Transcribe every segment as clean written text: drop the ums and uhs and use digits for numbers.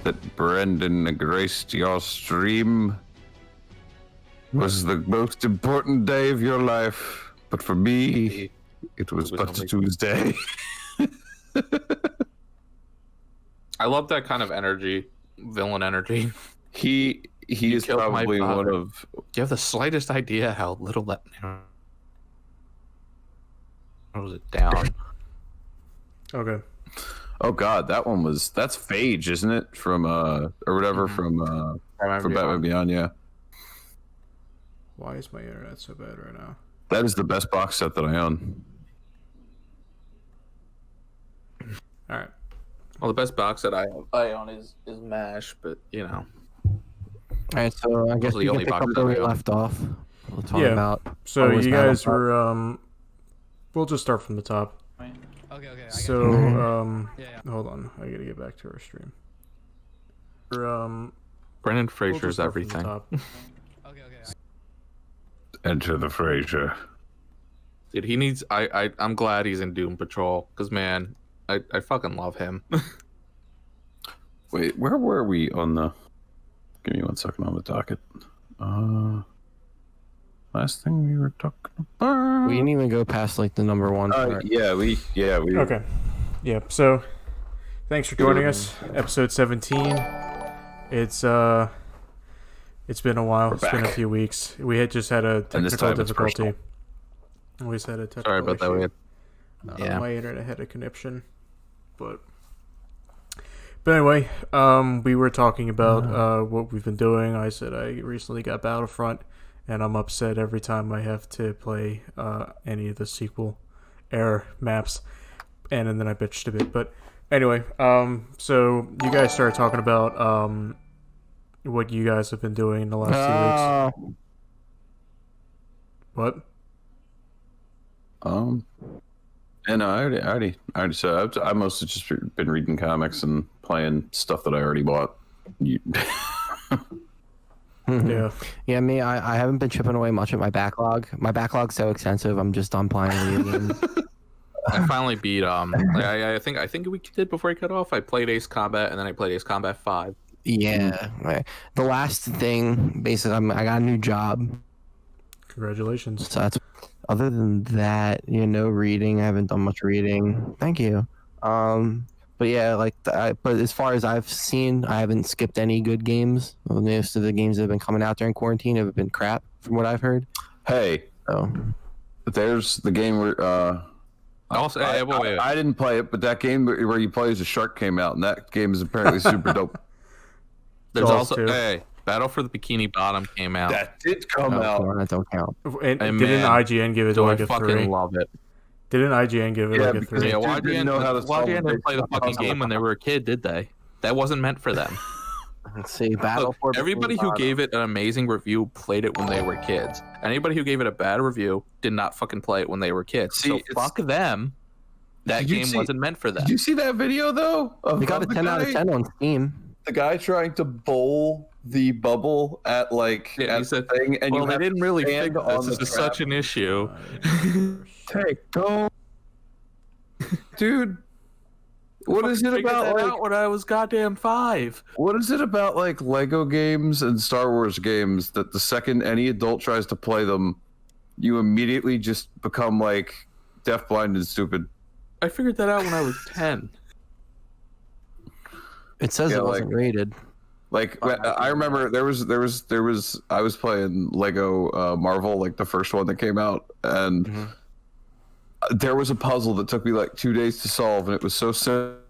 that Brendan graced your stream was the most important day of your life. But for me, it was but a Tuesday. I love that kind of energy, villain energy. He is probably one of... Do you have the slightest idea how little that... was it down? Okay. Oh god, that one was... That's Phage, isn't it? From, or whatever, from Batman Beyond, yeah. Why is my internet so bad right now? That is the best box set that I own. Alright. Well, the best box that I own is MASH, but, you know. Alright, so I guess we can pick up where we left off. We'll talk about... So you guys were... We'll just start from the top. Okay. So, hold on. I gotta get back to our stream. Brendan Fraser's everything. Okay. Enter the Fraser. Dude, he needs... I'm glad he's in Doom Patrol, because, man, I fucking love him. Wait, where were we on the... Give me 1 second on the docket. Last thing we were talking about... We didn't even go past, like, the number one part. Yeah, we... Okay. Yeah, so... Thanks for joining us. Episode 17. It's been a while. It's been a few weeks. We had just had a technical difficulty. We just had a technical Sorry about that. My internet had a conniption. But anyway, we were talking about what we've been doing. I said I recently got Battlefront, and I'm upset every time I have to play any of the sequel era maps. And then I bitched a bit. But anyway, so you guys started talking about what you guys have been doing in the last 2 weeks. What? And I already said I mostly just been reading comics and playing stuff that I already bought. Yeah. Yeah, me, I haven't been chipping away much at my backlog. My backlog's so extensive, I'm just done playing video games. I finally beat I think we did before I cut off. I played Ace Combat and then I played Ace Combat 5. Yeah. The last thing, basically, I got a new job. Congratulations. So that's... Other than that, reading. I haven't done much reading. Thank you. But yeah, but as far as I've seen, I haven't skipped any good games. Most of the games that have been coming out during quarantine have been crap, from what I've heard. Hey, there's the game where Also, I didn't play it, but that game where you play as a shark came out, and that game is apparently super dope. There's also Battle for the Bikini Bottom came out. That did come out. That don't count. And didn't IGN give it like a 3? I fucking love it. Didn't IGN give it like a 3? Yeah, YGN didn't play the fucking game when they were a kid, did they? That wasn't meant for them. Let's see, Battle for everybody who gave it an amazing review played it when they were kids. Anybody who gave it a bad review did not fucking play it when they were kids. So fuck them. That game wasn't meant for them. Did you see that video though? They got a 10 out of 10 on Steam. The guy trying to bowl the bubble at thing, and they didn't really think this is such an issue. Hey, don't, dude. What is it about out when I was goddamn 5? What is it about Lego games and Star Wars games that the second any adult tries to play them, you immediately just become deaf, blind, and stupid? I figured that out when I was 10. It says it wasn't rated. I remember there was I was playing Lego Marvel, the first one that came out, and there was a puzzle that took me 2 days to solve, and it was so simple.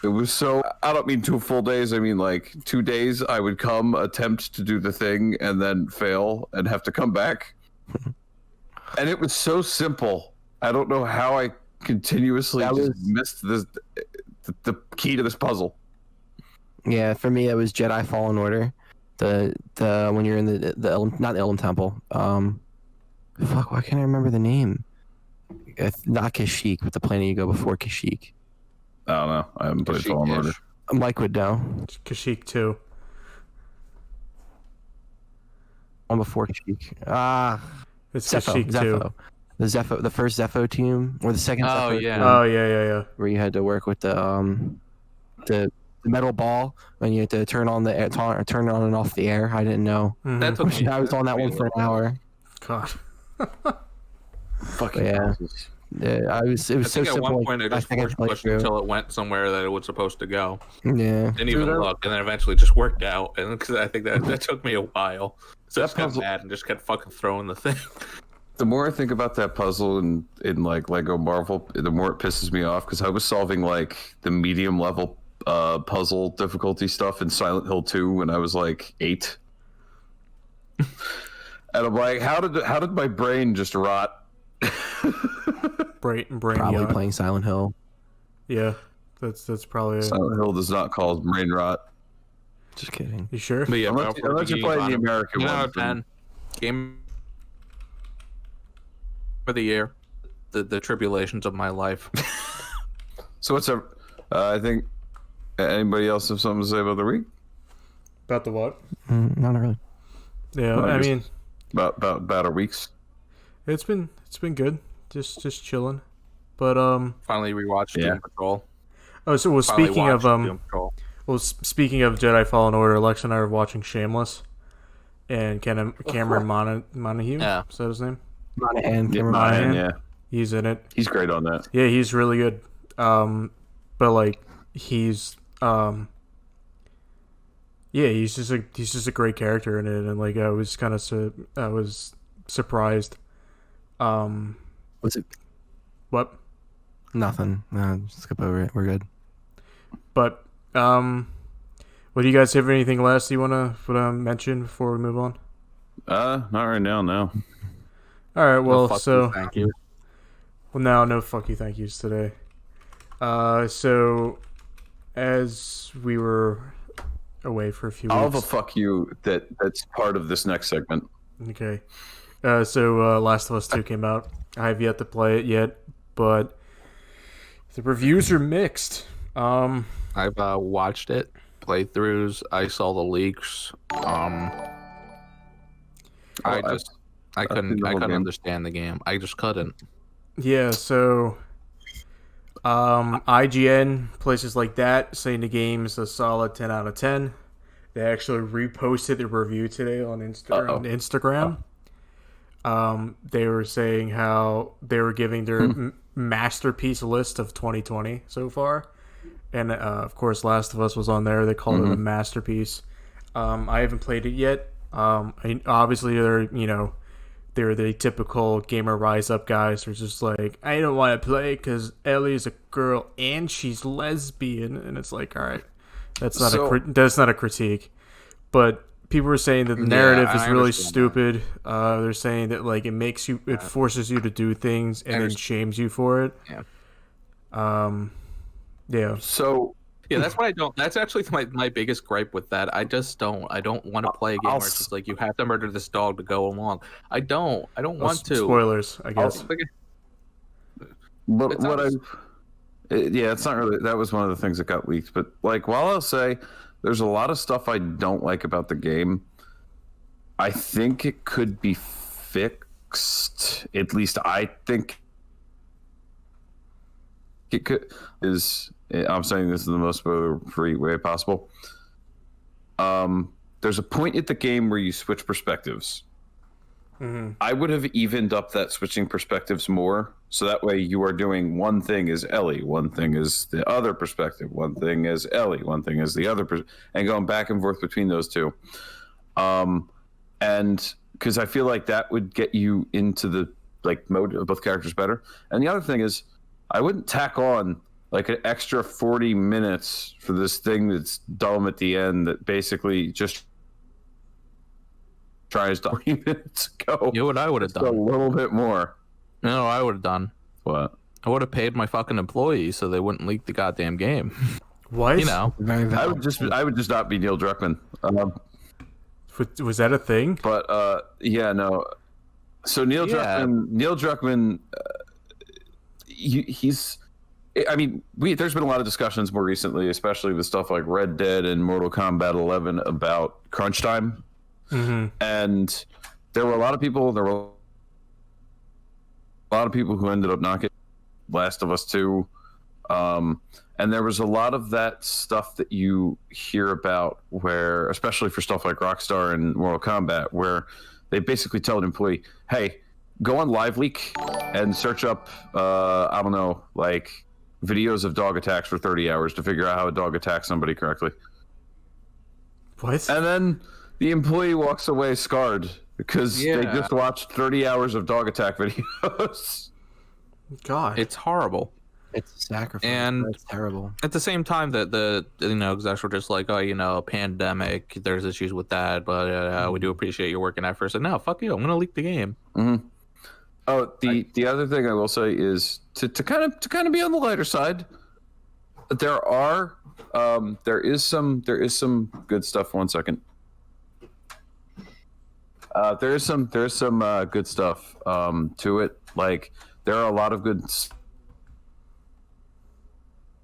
It was so... I don't mean 2 full days. I mean 2 days. I would come, attempt to do the thing, and then fail, and have to come back. And it was so simple. I don't know how I continuously missed the key to this puzzle. Yeah, for me, it was Jedi Fallen Order. The when you're in the not the Elm Temple. Fuck, why can't I remember the name? Not Kashyyyk, but the planet you go before Kashyyyk. I don't know. I haven't played Fallen Order. Mike would know. Kashyyyk 2. One before Kashyyyk. It's Kashyyyk 2. The first Zepho team, or the second Zepho team. Oh, yeah. Where you had to work with the the metal ball when you had to turn on the air, turn on and off the air. I didn't know. That took me. I was on that one for an hour. God. Fucking Yeah. puzzles. Yeah, it was so I think at simple. one point I just force pushed until it went somewhere that it was supposed to go. Yeah. Didn't even look, and then eventually just worked out. And because I think that took me a while, so I just got mad and just kept fucking throwing the thing. The more I think about that puzzle in like Lego Marvel, the more it pisses me off because I was solving like the medium level puzzle difficulty stuff in Silent Hill 2 when I was like 8. And I'm like, how did my brain just rot? Brain Probably yacht. playing Silent Hill. Yeah, that's probably it. Silent Hill does not cause brain rot. Just kidding. You sure? But yeah, Unless you're playing the American one. 10 game for the year. The tribulations of my life. So what's up? I think anybody else have something to say about the week? About the what? Not really. Yeah, Well, I mean, about our weeks. it's been good. Just chilling. But Finally rewatched Doom Patrol. oh, so well, Finally speaking of watched Doom Patrol. speaking of Jedi Fallen Order, Alexa and I are watching Shameless, and Cameron Monaghan. Yeah. Is that his name? Monahan. Yeah, He's in it. he's great on that. Yeah, he's really good. But like he's yeah, he's just a great character in it, and like I was surprised. What's it? What? Nothing. No, just skip over it. We're good. But what do you guys have? Anything last you wanna mention before we move on? Not right now. No. All right. Well, Thank you. Well, no fuck you, thank yous today. So as we were away for a few I'll weeks, have a fuck you that's part of this next segment. okay. So Last of Us 2 came out. I have yet to play it yet, but the reviews are mixed. I've watched it, playthroughs. I saw the leaks. I couldn't understand the game. I just couldn't. Yeah, so IGN, places like that, saying the game is a solid 10 out of 10. They actually reposted the review today on Instagram. They were saying how they were giving their masterpiece list of 2020 so far. And of course, Last of Us was on there. They called it a masterpiece. I haven't played it yet. Obviously, they're the typical gamer rise up guys who are just like, I don't want to play because Ellie is a girl and she's lesbian, and it's like, all right, that's not a critique, but people were saying that the narrative is really stupid. They're saying that like it forces you to do things and then shames you for it. Yeah. So yeah, that's what I don't. That's actually my biggest gripe with that. I don't want to play a game where it's just like you have to murder this dog to go along. I don't want to. Spoilers, I guess. But it's not really. That was one of the things that got leaked. But like, while I'll say there's a lot of stuff I don't like about the game, I think it could be fixed. At least I think it could. I'm saying this in the most spoiler-free way possible. There's a point at the game where you switch perspectives. Mm-hmm. I would have evened up that switching perspectives more, so that way you are doing one thing is Ellie, one thing is the other perspective, one thing is Ellie, one thing is the other, and going back and forth between those two. And because I feel like that would get you into the like mode of both characters better. And the other thing is, I wouldn't tack on like an extra 40 minutes for this thing that's dumb at the end that basically just tries 20 minutes ago. You know what I would have done? A little bit more. You know what I would have done? What? I would have paid my fucking employees so they wouldn't leak the goddamn game. What? You know? I would just not be Neil Druckmann. Was that a thing? But yeah, no. So Neil Druckmann, he's. I mean, there's been a lot of discussions more recently, especially with stuff like Red Dead and Mortal Kombat 11 about crunch time. Mm-hmm. And there were a lot of people who ended up knocking Last of Us 2 And there was a lot of that stuff that you hear about where, especially for stuff like Rockstar and Mortal Kombat, where they basically tell an employee, hey, go on LiveLeak and search up, I don't know, like videos of dog attacks for 30 hours to figure out how a dog attacks somebody correctly. What? And then the employee walks away scarred because they just watched 30 hours of dog attack videos. God. It's horrible. It's a sacrifice. And it's terrible. At the same time that the execs were just like, oh, pandemic, there's issues with that, but we do appreciate your work and effort. So no, fuck you, I'm gonna leak the game. Mm-hmm. Oh, the other thing I will say is to kind of be on the lighter side. There is some good stuff. 1 second. There is some good stuff to it. Like there are a lot of good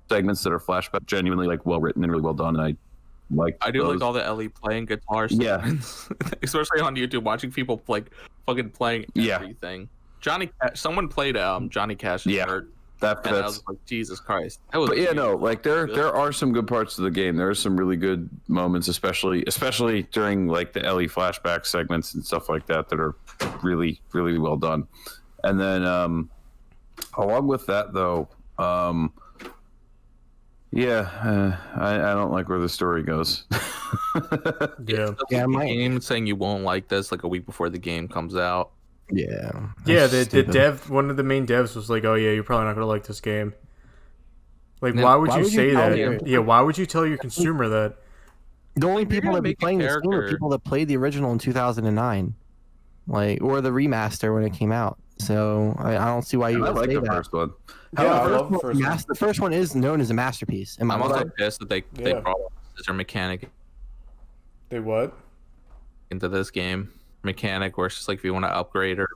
segments that are flashback, genuinely like well written and really well done. And I do like all the Ellie playing guitar segments. Especially on YouTube, watching people like fucking playing everything. Someone played Johnny Cash's Hurt. And I was like, Jesus Christ. There are some good parts of the game. There are some really good moments, especially during like the Ellie flashback segments and stuff like that are really, really well done. And then along with that though, I don't like where the story goes. My game saying you won't like this like a week before the game comes out. The dev, one of the main devs was like, oh yeah, you're probably not gonna like this game. Like, why would you say that? Yeah, why would you tell your consumer that? The only people that be playing this game are people that played the original in 2009, or the remaster when it came out. So I don't see why you would say that. First one. I love the first one. The first one is known as a masterpiece. I'm also pissed that they brought a scissor mechanic. They what? Into this game mechanic where it's just like if you want to upgrade or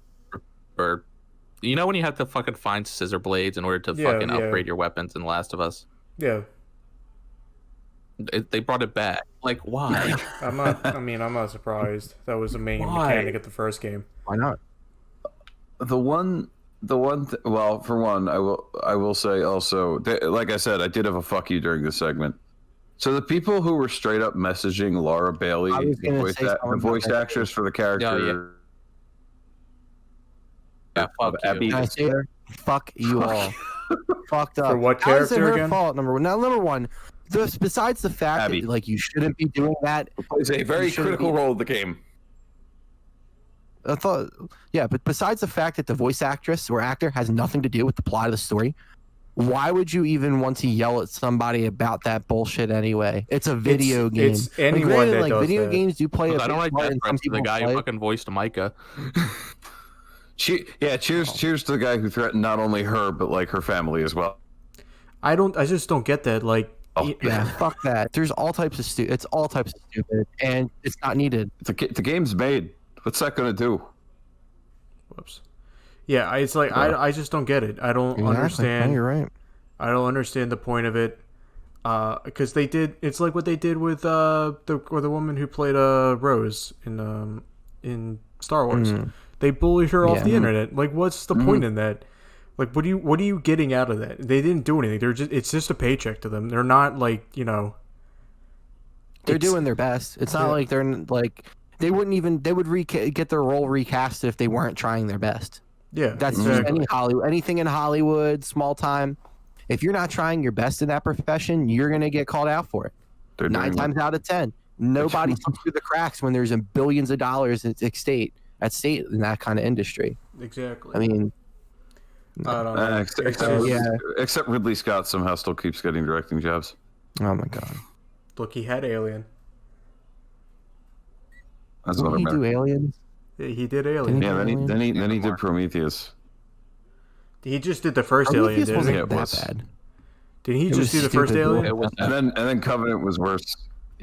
when you have to fucking find scissor blades in order to fucking upgrade your weapons in Last of Us. Yeah. They brought it back. Like, why? I'm not surprised. That was the main mechanic at the first game. Why not? Well, for one, I will say also, like I said, I did have a fuck you during this segment. So the people who were straight up messaging Laura Bailey, the voice actress for the character, fuck Abby, you. Can I say her? Fuck you all. Fucked up. For what character again? Fault, number one. Now, number one. Besides the fact Abby. that you shouldn't be doing that, plays a very critical role in the game. But besides the fact that the voice actress or actor has nothing to do with the plot of the story, why would you even want to yell at somebody about that bullshit anyway? It's a video game. It's anyone that does video that. games do play a I don't like part that in some the guy play. who fucking voiced Micah. Cheers to the guy who threatened not only her but like her family as well. I just don't get that. Like, fuck that. There's all types of it's all types of stupid, and it's not needed. The game's made. What's that gonna do? Whoops. Yeah, it's like I just don't get it. I don't understand. You're right. I don't understand the point of it. Because they did. It's like what they did with the woman who played Rose in Star Wars. Mm-hmm. They bullied her off the internet. Like, what's the point in that? Like, what are you getting out of that? They didn't do anything. It's just a paycheck to them. They're not like, They're doing their best. It's not like they're like they would get their role recast if they weren't trying their best. Yeah, that's just anything in Hollywood, small time. If you're not trying your best in that profession, you're gonna get called out for it. 9 times out of 10, nobody slips through the cracks when there's billions of dollars at stake in that kind of industry. Exactly. I mean, I don't know. Except Ridley Scott somehow still keeps getting directing jobs. Oh my god! Look, he had Alien. That's Didn't he do Aliens? Yeah, he did Alien. Yeah, then he did Prometheus. He just did the first Alien, didn't he? Wasn't that bad. Didn't he just do the first Alien? And then Covenant was worse.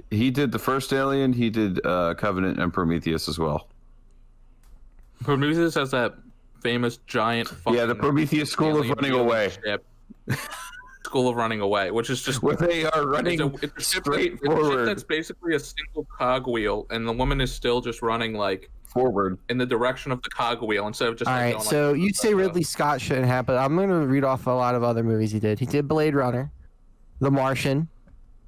He did the first Alien. He did Covenant and Prometheus as well. Prometheus has that famous giant. The Prometheus School of Running Away. School of Running Away, which is just where they are running it's a straight ship forward. that's basically a single cogwheel, and the woman is still just running like forward in the direction of the cogwheel instead of just. All like, right, going, so like, you say Ridley Scott shouldn't have, but I'm gonna read off a lot of other movies he did. He did Blade Runner, The Martian,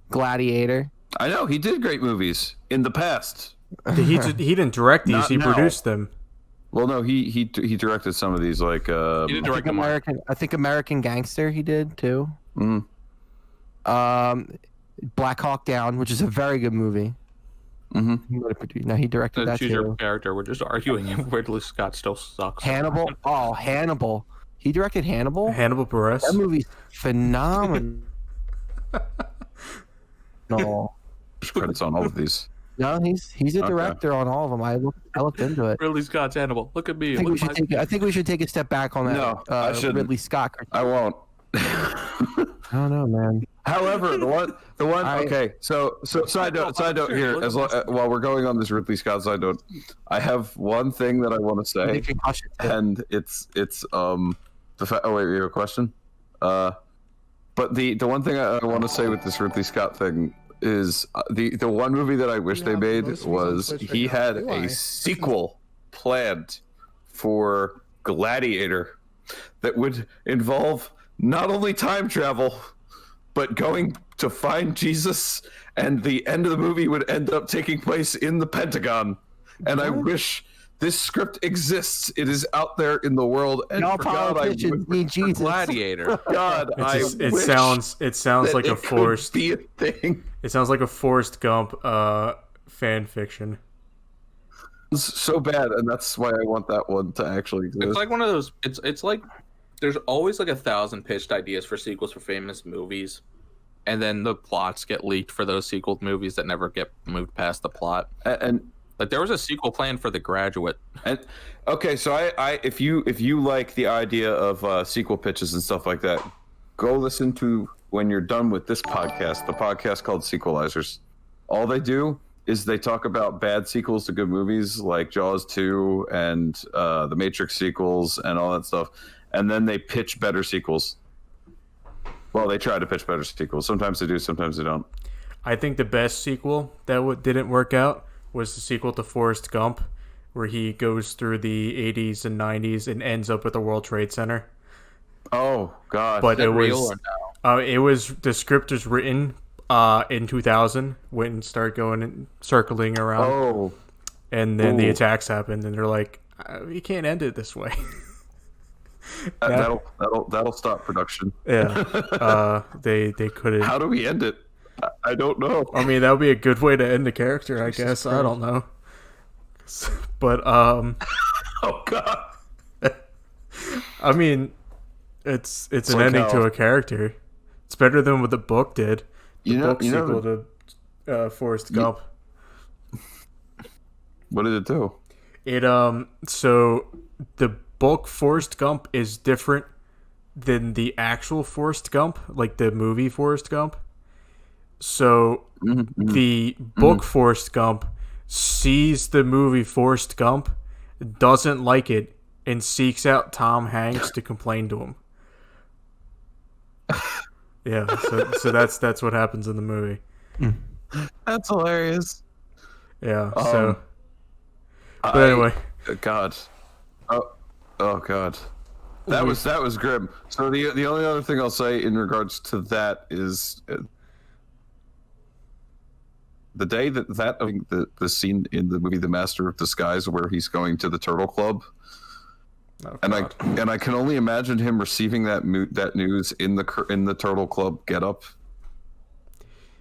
Gladiator. I know he did great movies in the past. He didn't direct these. Not he now. produced them. Well, no, he directed some of these, like he didn't direct I think American Gangster he did too. Mm. Black Hawk Down, which is a very good movie. Mm-hmm. Now he directed that choose too. your character. We're just arguing if Ridley Scott still sucks. Hannibal. Oh, Hannibal. He directed Hannibal. Hannibal Buress. That movie's phenomenal. No. There's credits on all of these. No, he's a director on all of them. I looked into it. Ridley Scott's Hannibal. Look at me. I think we should take a step back on that. No, I shouldn't. Ridley Scott. I won't. I don't know, man. However, the one. Okay, so side note here. While we're going on this Ridley Scott side note, I have one thing that I want to say, and it's the fact. Oh wait, you have a question? But the one thing I want to say with this Ridley Scott thing is the one movie that I wish they made was he had a sequel planned for Gladiator that would involve not only time travel but going to find Jesus, and the end of the movie would end up taking place in the Pentagon. And I wish this script exists. It is out there in the world. And all politicians need Jesus. Gladiator. God, it sounds like a forced. Be a thing. It sounds like a Forrest Gump fan fiction. It's so bad, and that's why I want that one to actually exist. It's like one of those. It's like there's always like 1,000 pitched ideas for sequels for famous movies, and then the plots get leaked for those sequel movies that never get moved past the plot. And like there was a sequel planned for The Graduate. And okay, so I if you like the idea of sequel pitches and stuff like that, go listen to, when you're done with this podcast, the podcast called Sequelizers. All they do is they talk about bad sequels to good movies like Jaws 2 and the Matrix sequels and all that stuff, and then they pitch better sequels. Well, they try to pitch better sequels. Sometimes they do, sometimes they don't. I think the best sequel that didn't work out was the sequel to Forrest Gump, where he goes through the 80s and 90s and ends up at the World Trade Center. Oh God! But it was the script was written in 2000 when started going and circling around. Oh, and then the attacks happened, and they're like, "You can't end it this way." That'll stop production. Yeah, they couldn't. How do we end it? I don't know. I mean, that would be a good way to end the character, I guess. I don't know. But oh God. I mean, it's an like ending to a character. It's better than what the book did. The book sequel to Forrest Gump. What did it do? It so the book Forrest Gump is different than the actual Forrest Gump, like the movie Forrest Gump. So the book Forrest Gump sees the movie Forrest Gump, doesn't like it, and seeks out Tom Hanks to complain to him. Yeah, so that's what happens in the movie. That's hilarious. Yeah. But anyway, God. Oh God. That was grim. So the only other thing I'll say in regards to that is the day the scene in the movie The Master of Disguise where he's going to the Turtle Club. Oh, and I can only imagine him receiving that news in the Turtle Club getup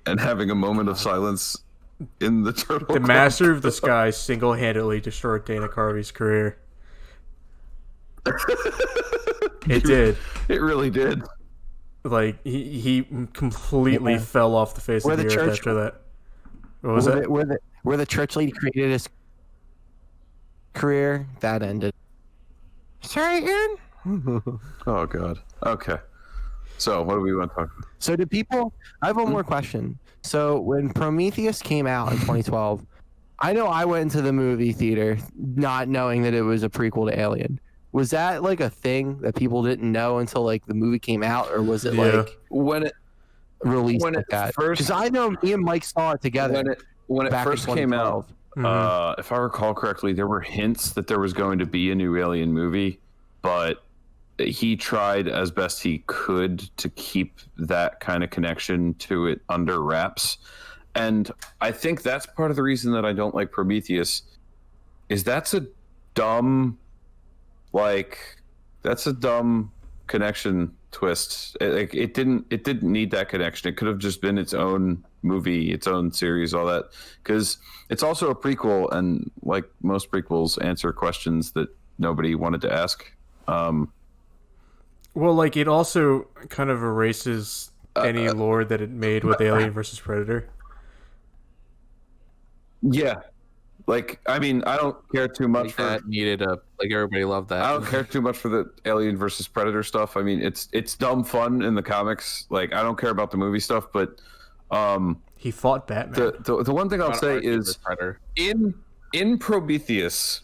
and having a moment of silence in the Turtle Club. The Master of Disguise single-handedly destroyed Dana Carvey's career. It did. It really did. Like he completely fell off the face of the earth after that. What was it? Where the church lady created his career, that ended. Satan. Oh God. Okay. So what do we want to talk about? So do people? I have one more question. So when Prometheus came out in 2012, I know I went into the movie theater not knowing that it was a prequel to Alien. Was that like a thing that people didn't know until like the movie came out, or was it like when it released like that? Because I know me and Mike saw it together when it first came out. Mm-hmm. If I recall correctly, there were hints that there was going to be a new Alien movie, but he tried as best he could to keep that kind of connection to it under wraps. And I think that's part of the reason that I don't like Prometheus, is that's a dumb connection twist. It didn't need that connection. It could have just been its own movie, its own series, all that, because it's also a prequel, and like most prequels answer questions that nobody wanted to ask. Well, like it also kind of erases any lore that it made with Alien versus Predator. Yeah, like I mean, I don't care too much for that. Needed a like everybody loved that. I don't care too much for the Alien versus Predator stuff. I mean, it's dumb fun in the comics. Like I don't care about the movie stuff, but he fought Batman. The one thing I'll say is in Prometheus,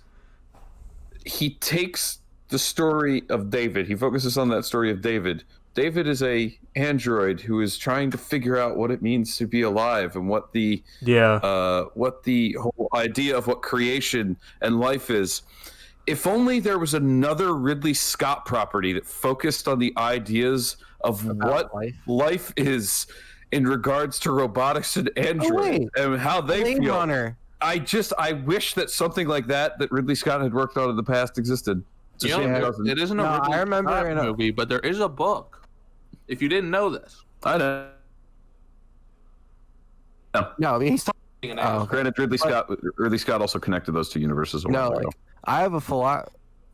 he takes the story of David. He focuses on that story of David. David is a android who is trying to figure out what it means to be alive and what the whole idea of what creation and life is. If only there was another Ridley Scott property that focused on the ideas of what life is in regards to robotics and androids and how they feel. Runner. I wish that something like that Ridley Scott had worked on in the past existed. It isn't a Ridley Scott movie, but there is a book. If you didn't know this, I know. No, I mean he's talking. Granted, Ridley Scott also connected those two universes. No, like, I have a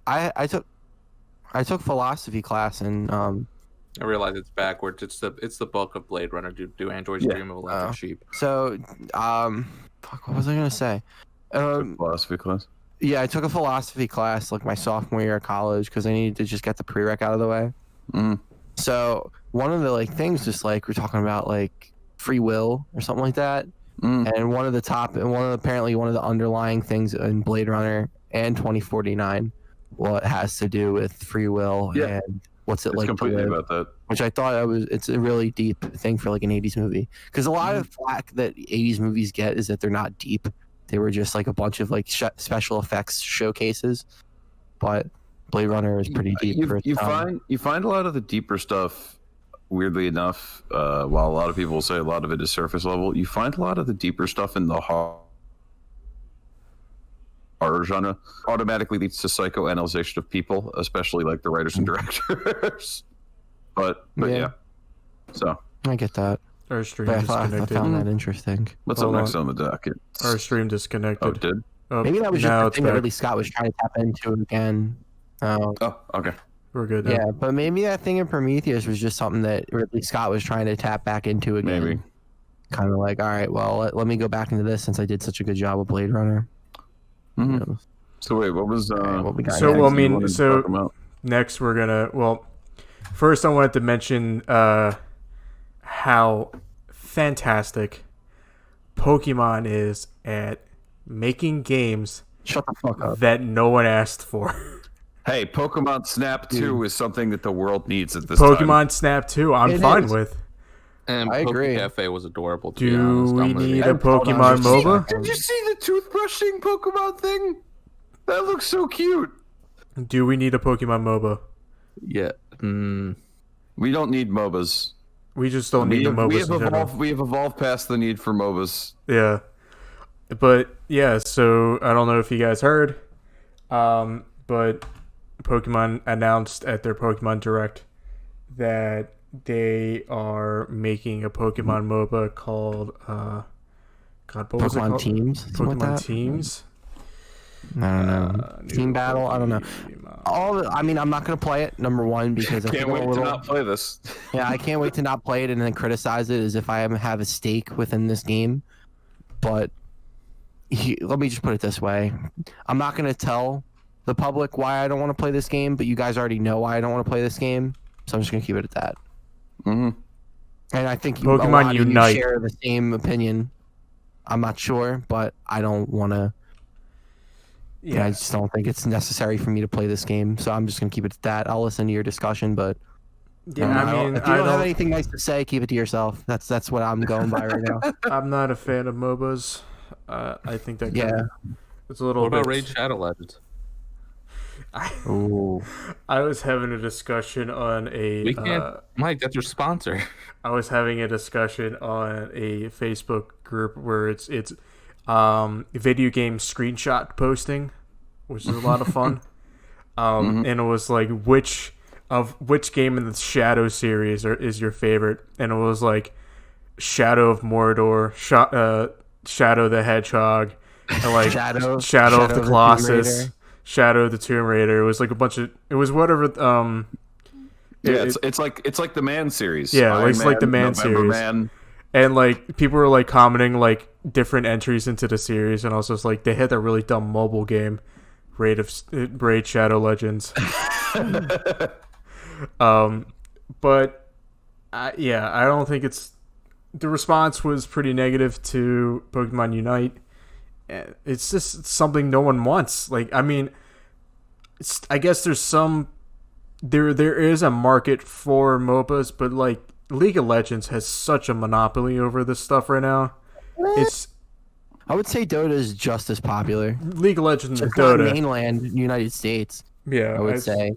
I took philosophy class, and I realize it's backwards. It's the book of Blade Runner. Do androids dream of electric sheep? So, what was I gonna say? Philosophy class. Yeah, I took a philosophy class like my sophomore year of college because I needed to just get the prereq out of the way. Mm. So one of the like things, just like we're talking about like free will or something like that, and apparently one of the underlying things in Blade Runner and 2049, well, it has to do with free will and what's it like to live, about that. which I thought it's a really deep thing for like an 80s movie, because a lot of flack that 80s movies get is that they're not deep. They were just like a bunch of like special effects showcases, but Blade Runner is pretty deep. You find a lot of the deeper stuff, weirdly enough, while a lot of people will say a lot of it is surface level, you find a lot of the deeper stuff in the horror genre automatically leads to psychoanalyzation of people, especially like the writers and directors. but yeah. So I get that. Our stream I disconnected. found that interesting. What's up next on the docket? Our stream disconnected. Oh, it did? Maybe that was just the thing that Ridley Scott was trying to tap into again. Oh, okay. We're good now. Yeah, but maybe that thing in Prometheus was just something that Ridley Scott was trying to tap back into again. Maybe. Kind of like, all right, well, let me go back into this since I did such a good job with Blade Runner. Mm-hmm. You know. So wait, what was what we got next we're gonna first I wanted to mention how fantastic Pokemon is at making games Shut the fuck up. that no one asked for. Hey, Pokemon Snap 2 is something that the world needs at this time. Pokemon Snap 2, I'm fine with. And I agree. Cafe was adorable. Do we need a Pokemon MOBA? Did you see the toothbrushing Pokemon thing? That looks so cute. Do we need a Pokemon MOBA? Yeah. We don't need MOBAs. We just don't need the MOBAs. We have evolved past the need for MOBAs. Yeah. But, yeah, so I don't know if you guys heard, but Pokemon announced at their Pokemon Direct that they are making a Pokemon MOBA called, what was it called? Teams? Pokemon Teams? I don't know. Team Battle? I don't know. I'm not going to play it, number one, because I can't wait to not play this. Yeah, I can't wait to not play it and then criticize it as if I have a stake within this game. But let me just put it this way. I'm not going to tell the public why I don't want to play this game, but you guys already know why I don't want to play this game, so I'm just going to keep it at that. Mm-hmm. And I think Pokemon Unite. You share the same opinion. I'm not sure, but I don't want to Yeah, I just don't think it's necessary for me to play this game, so I'm just gonna keep it at that. I'll listen to your discussion, but Yeah, I mean, if you don't have anything nice to say, keep it to yourself. That's what I'm going by right now. I'm not a fan of MOBAs. I think that it's a little. What about Raid Shadow Legends? I was having a discussion on a. We can't, Mike. That's your sponsor. I was having a discussion on a Facebook group where it's video game screenshot posting, which is a lot of fun. And it was like which game in the Shadow series is your favorite, and it was like Shadow of Mordor, Shadow the Hedgehog, and like Shadow of the Colossus, Shadow of the Tomb Raider. It was like a bunch of whatever. It's like the Man series. Yeah, it's like the Man series. Man. And like people were like commenting like different entries into the series, and also like they had that really dumb mobile game, Raid Shadow Legends. But I don't think the response was pretty negative to Pokemon Unite. It's just something no one wants. Like, I mean, I guess there is a market for MOBAs, but like League of Legends has such a monopoly over this stuff right now. I would say Dota is just as popular. League of Legends and Dota. Dota. Mainland United States. Yeah, I would say.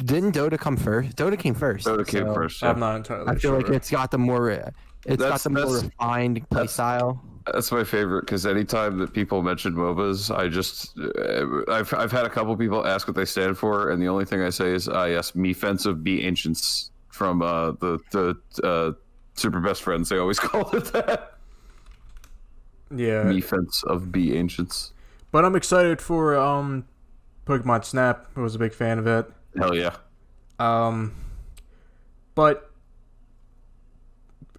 Didn't Dota come first? Dota came first. Dota came first. Yeah. I'm not entirely sure. I feel like it's got the more refined play style. That's my favorite, because anytime that people mention MOBAs, I've had a couple people ask what they stand for, and the only thing I say is yes, me fensive be ancients from the Super Best Friends. They always call it that. Yeah. Me fence of be ancients. But I'm excited for Pokemon Snap. I was a big fan of it. Hell yeah. But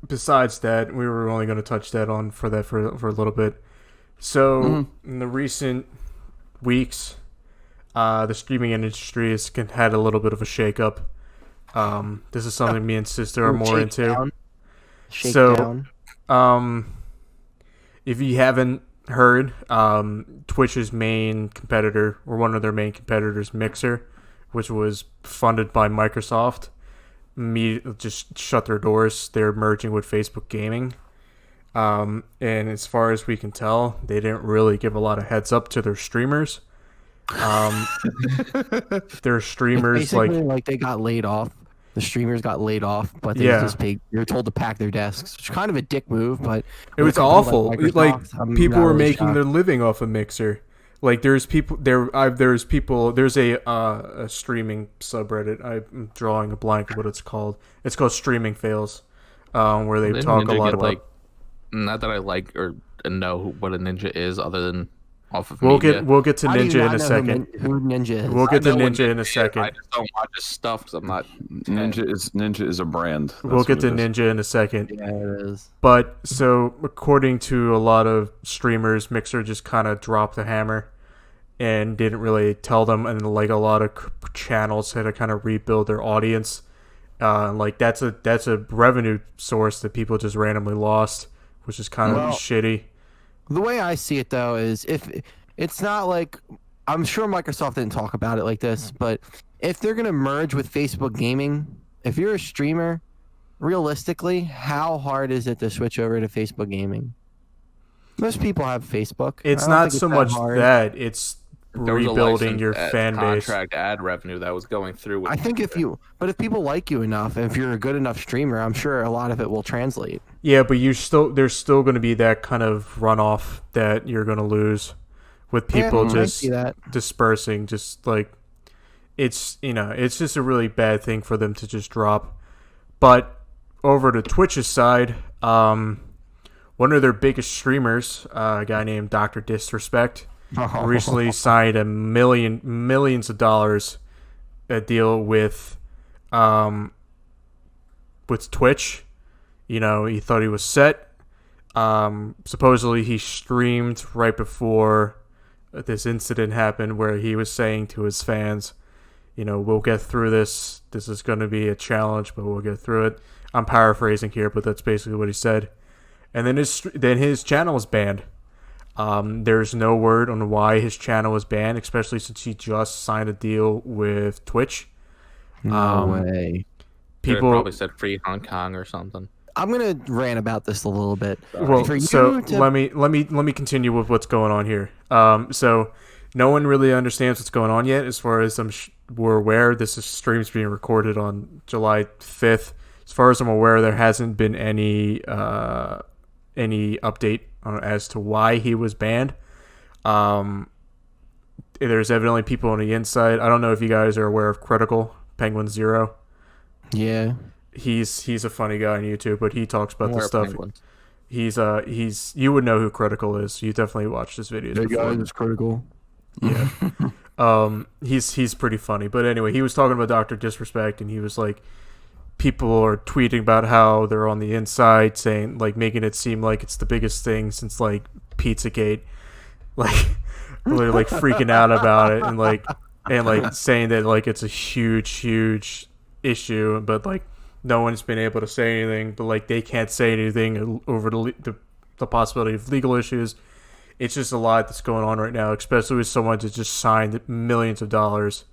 besides that, we were only going to touch that on for a little bit. So in the recent weeks, the streaming industry has had a little bit of a shakeup. This is something me and sister are more into. So, if you haven't heard, Twitch's main competitor, or one of their main competitors, Mixer, which was funded by Microsoft, just shut their doors. They're merging with Facebook Gaming. And as far as we can tell, they didn't really give a lot of heads up to their streamers. Their streamers like they got laid off. The streamers got laid off, but they're told to pack their desks. It's kind of a dick move, but it was awful. Like people were making their living off of Mixer. Like there's people there. There's a streaming subreddit. I'm drawing a blank of what it's called. It's called Streaming Fails, where they talk a lot about. Like, not that I like or know what a ninja is, other than off of we'll media. We'll get to Ninja in a second. Who Ninja is? We'll get to Ninja in a second. I just don't watch his stuff because I'm not. Ninja is a brand. We'll get to Ninja in a second. Yeah, it is. But so according to a lot of streamers, Mixer just kind of dropped the hammer and didn't really tell them, and like a lot of channels had to kind of rebuild their audience. Like that's a revenue source that people just randomly lost, which is kind of shitty. The way I see it, though, is if it's not like, I'm sure Microsoft didn't talk about it like this, but if they're going to merge with Facebook Gaming, if you're a streamer, realistically, how hard is it to switch over to Facebook Gaming? Most people have Facebook. It's not so much that, it's rebuilding your fan base. Contract ad revenue that was going through. I think if people like you enough, if you're a good enough streamer, I'm sure a lot of it will translate. Yeah, but there's still going to be that kind of runoff that you're going to lose with people just dispersing. Just like it's just a really bad thing for them to just drop. But over to Twitch's side, one of their biggest streamers, a guy named Dr. Disrespect, recently signed millions of dollars a deal with Twitch. He thought he was set. Supposedly he streamed right before this incident happened, where he was saying to his fans, we'll get through this. This is going to be a challenge, but we'll get through it. I'm paraphrasing here, but that's basically what he said. And then his channel was banned. There's no word on why his channel was banned, especially since he just signed a deal with Twitch. No way. People probably said free Hong Kong or something. I'm gonna rant about this a little bit. Well, let me continue with what's going on here. So no one really understands what's going on yet. As far as we're aware, this stream's being recorded on July 5th. As far as I'm aware, there hasn't been any update as to why he was banned. There's evidently people on the inside. I don't know if you guys are aware of Critical Penguin Zero. Yeah. He's a funny guy on YouTube, but he talks about this stuff. He's you would know who Critical is. You definitely watched his videos. The guy is Critical. Yeah. He's pretty funny. But anyway, he was talking about Dr. Disrespect, and he was like, people are tweeting about how they're on the inside, saying like making it seem like it's the biggest thing since like Pizzagate, like they're like freaking out about it and like saying that like it's a huge issue, but like no one's been able to say anything, but like they can't say anything over the possibility of legal issues. It's just a lot that's going on right now, especially with someone that just signed millions of dollars.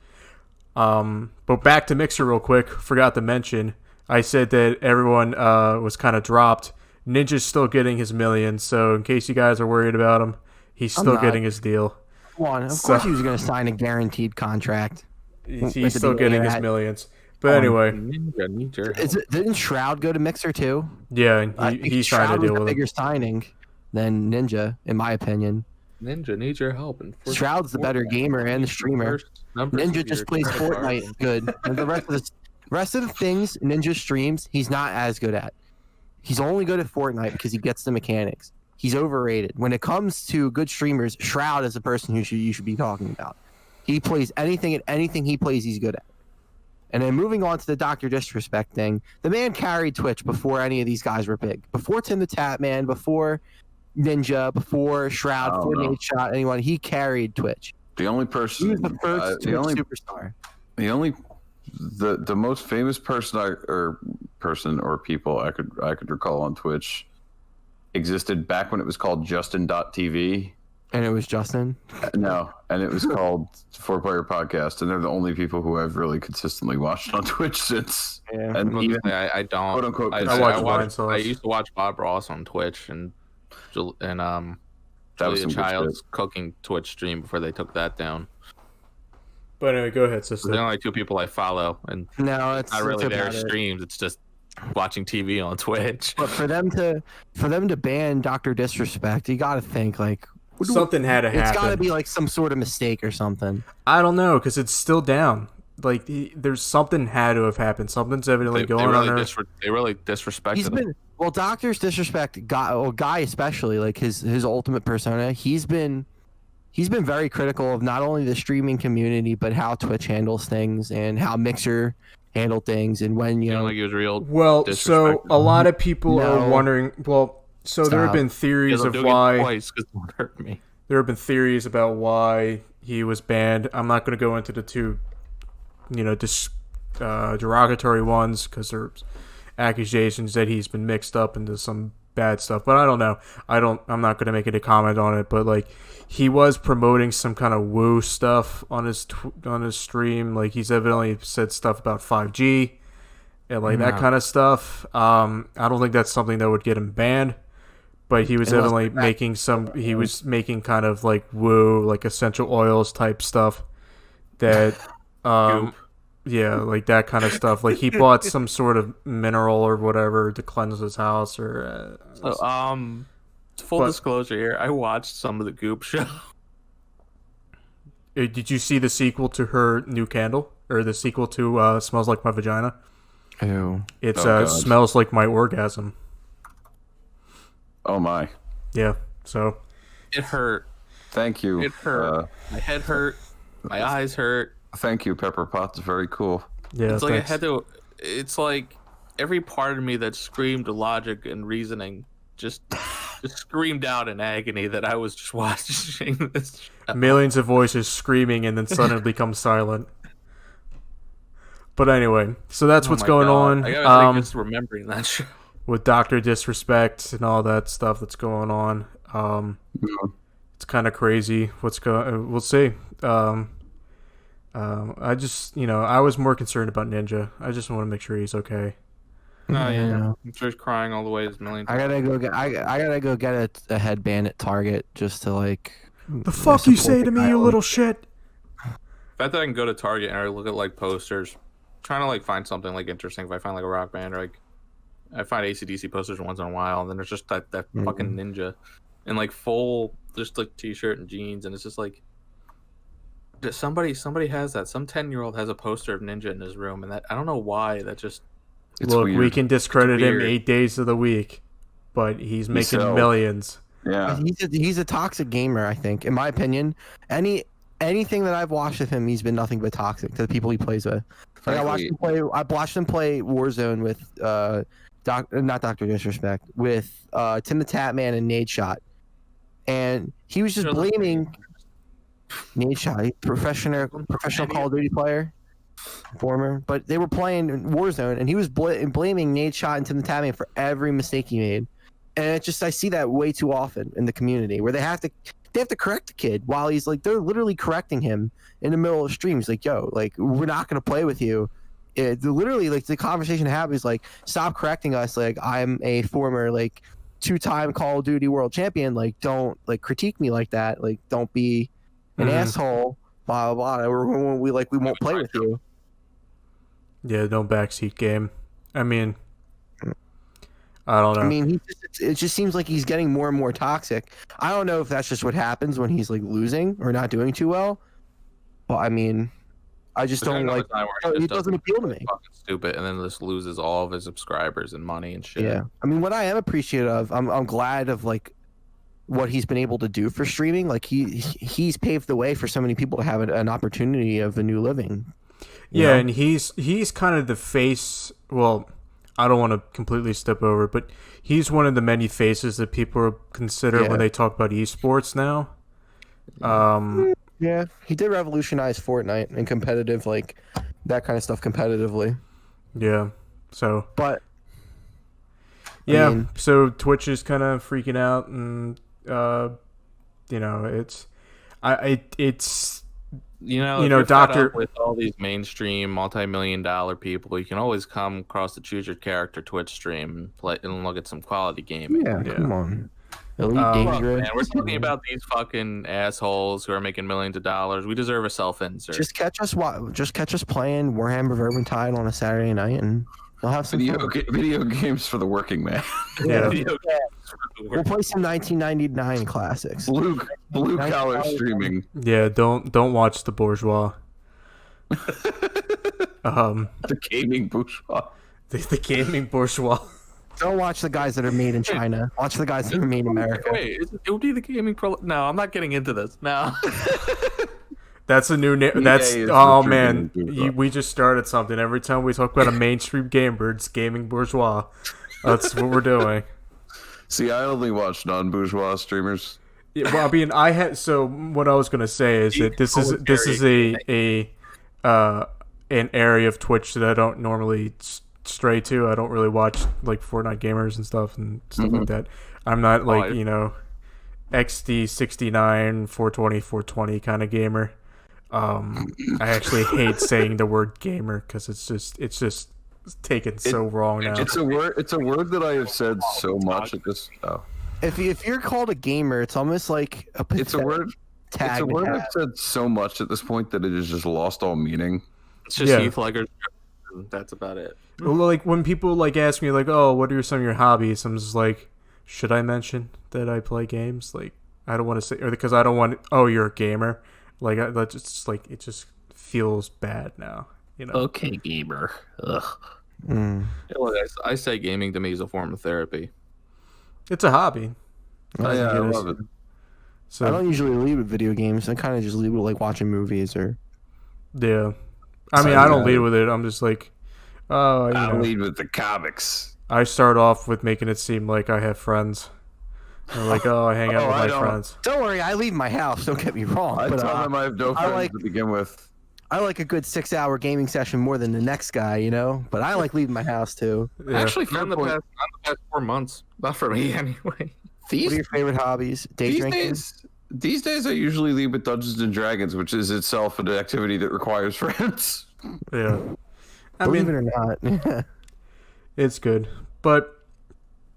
But back to Mixer real quick. Forgot to mention, I said that everyone was kind of dropped. Ninja's still getting his millions, so in case you guys are worried about him, he's still getting his deal. Come on, of course he was going to sign a guaranteed contract. He's still getting his millions. But anyway, didn't Shroud go to Mixer too? Yeah, he signed a deal with a bigger signing than Ninja, in my opinion. Ninja needs your help. Shroud's the better gamer and the streamer. Ninja just plays Fortnite good. And the rest of the things Ninja streams, he's not as good at. He's only good at Fortnite because he gets the mechanics. He's overrated. When it comes to good streamers, Shroud is the person who you should be talking about. He plays anything, and anything he plays, he's good at. And then moving on to the Dr. Disrespect thing, the man carried Twitch before any of these guys were big. Before Tim the Tap Man, before Ninja, before Shroud, before Nate Shot, anyone, he carried Twitch. The only person, he was the first superstar. The most famous person or people I could recall on Twitch existed back when it was called Justin.tv. And it was Justin? No, and it was called 4-Player Podcast, and they're the only people who I've really consistently watched on Twitch since. Yeah. And even, I don't. Quote unquote. I used to watch Bob Ross on Twitch and Julia Child's cooking Twitch stream before they took that down. But anyway, go ahead, sister. They're the only two people I follow, and no, it's not really their streams. It's just watching TV on Twitch. But for them to ban Dr. Disrespect, you got to think like. Something had to happen. It's got to be like some sort of mistake or something. I don't know, because it's still down. Like, there's something had to have happened. Something's evidently going on there. They really disrespected him. Well, Doctor's Disrespect, Guy especially, like his ultimate persona, he's been very critical of not only the streaming community, but how Twitch handles things and how Mixer handled things. And when, you know. Like he was real. Well, so a lot of people are wondering, so there have been theories of why. There have been theories about why he was banned. I'm not going to go into the two, derogatory ones because there's accusations that he's been mixed up into some bad stuff. But I don't know. I'm not going to make any comment on it. But like, he was promoting some kind of woo stuff on his stream. Like he's evidently said stuff about 5G and like that kind of stuff. I don't think that's something that would get him banned. But he was evidently making he was making kind of like woo, like essential oils type stuff that, yeah, like that kind of stuff. Like he bought some sort of mineral or whatever to cleanse his house or. Full disclosure here, I watched some of the Goop show. Did you see the sequel to her new candle or the sequel to Smells Like My Vagina? Ew. It's Smells Like My Orgasm. Oh my. Yeah. So. It hurt. Thank you. It hurt. My head hurt. My eyes hurt. Thank you, Pepper Potts. Very cool. Yeah. It's like I had to. It's like every part of me that screamed logic and reasoning just screamed out in agony that I was just watching this show. Millions of voices screaming and then suddenly become silent. But anyway, so that's what's going on. I was just remembering that show. With Dr. Disrespect and all that stuff that's going on. it's kind of crazy what's going. We'll see. I just, I was more concerned about Ninja. I just want to make sure he's okay. Oh yeah, I'm sure he's crying all the way. His million. I gotta go get a headband at Target just to like. The fuck you say to me, you little shit? The fact that I can go to Target and I look at like posters, trying to like find something like interesting. If I find like a rock band or like, I find AC/DC posters once in a while, and then there's just that fucking Ninja, and like full just like t-shirt and jeans, and it's just like. Somebody has that. Some 10-year-old has a poster of Ninja in his room, and that I don't know why. That just look. Weird. We can discredit him 8 days of the week, but he's making millions. Yeah, he's a toxic gamer. I think, in my opinion, anything that I've watched of him, he's been nothing but toxic to the people he plays with. Like I watched him play Warzone with not Dr. Disrespect, with Tim the Tatman and Nadeshot, and he was just blaming. Nadeshot, professional Call of Duty player, former, but they were playing Warzone, and he was blaming Nadeshot and Tim the Tatman for every mistake he made, and it just I see that way too often in the community where they have to correct the kid while he's like they're literally correcting him in the middle of streams, like yo, like we're not gonna play with you. Literally, like the conversation to have is like stop correcting us, like I'm a former like 2-time Call of Duty world champion, like don't like critique me like that, like don't be an asshole, blah blah blah. We won't play with you. Yeah, no backseat game. I mean, I don't know. I mean, it just seems like he's getting more and more toxic. I don't know if that's just what happens when he's like losing or not doing too well. But I mean, I just don't like. It doesn't appeal to me. Fucking stupid, and then just loses all of his subscribers and money and shit. Yeah, I mean, what I am appreciative of, I'm glad of like. What he's been able to do for streaming, like he's paved the way for so many people to have an opportunity of a new living. Yeah, and he's kind of the face. Well, I don't want to completely step over, but he's one of the many faces that people consider when they talk about esports now. Yeah, he did revolutionize Fortnite and competitive, like that kind of stuff competitively. Yeah. So, but yeah, I mean, so Twitch is kind of freaking out and. It's Doctor with all these mainstream multi-million-dollar people, you can always come across the Choose Your Character Twitch stream and play and look at some quality gaming. Yeah, come on. Elite man, we're talking about these fucking assholes who are making millions of dollars. We deserve a self-insert. Just catch us playing Warhammer Vermintide on a Saturday night, and we'll have some video games for the working man. Yeah. We'll play some 1999 classics. Blue collar streaming. Yeah, don't watch the bourgeois. The gaming bourgeois. The gaming bourgeois. Don't watch the guys that are made in China. Watch the guys that are made in America. Wait, it would be the gaming pro. No, I'm not getting into this. No. That's a new name. That's man. We just started something. Every time we talk about a mainstream gamer, it's gaming bourgeois. That's what we're doing. See, I only watch non-bourgeois streamers. Yeah, well, I mean, so what I was gonna say is that this is an area of Twitch that I don't normally stray to. I don't really watch like Fortnite gamers and stuff like that. I'm not like XD69 420 420 kind of gamer. I actually hate saying the word gamer because it's just taken so wrong now. It's a word that I have said so much at this. Oh. If you're called a gamer, it's almost like it's a word. It's a word I've said so much at this point that it has just lost all meaning. It's just Heath Ledger's. That's about it. Well, like when people like ask me like, "Oh, what are some of your hobbies?" I'm just like, "Should I mention that I play games?" Like, I don't want to say, or because I don't want. Oh, you're a gamer. Like that's just like it just feels bad now. Okay, gamer. Ugh. Yeah, look, I say gaming to me is a form of therapy. It's a hobby. I love it. So I don't usually lead with video games. I kind of just lead with like watching movies or. Yeah, I mean, I don't lead with it. I'm just like, I lead with the comics. I start off with making it seem like I have friends. They're like, I hang out with my friends. Don't worry, I leave my house. Don't get me wrong. I tell them I have no friends to begin with. I like a good 6-hour gaming session more than the next guy, but I like leaving my house too. Yeah. Actually, found the past 4 months. Not for me, anyway. What are your favorite hobbies? Day drinking? these days I usually lead with Dungeons and Dragons, which is itself an activity that requires friends. Yeah. Believe it or not. It's good. But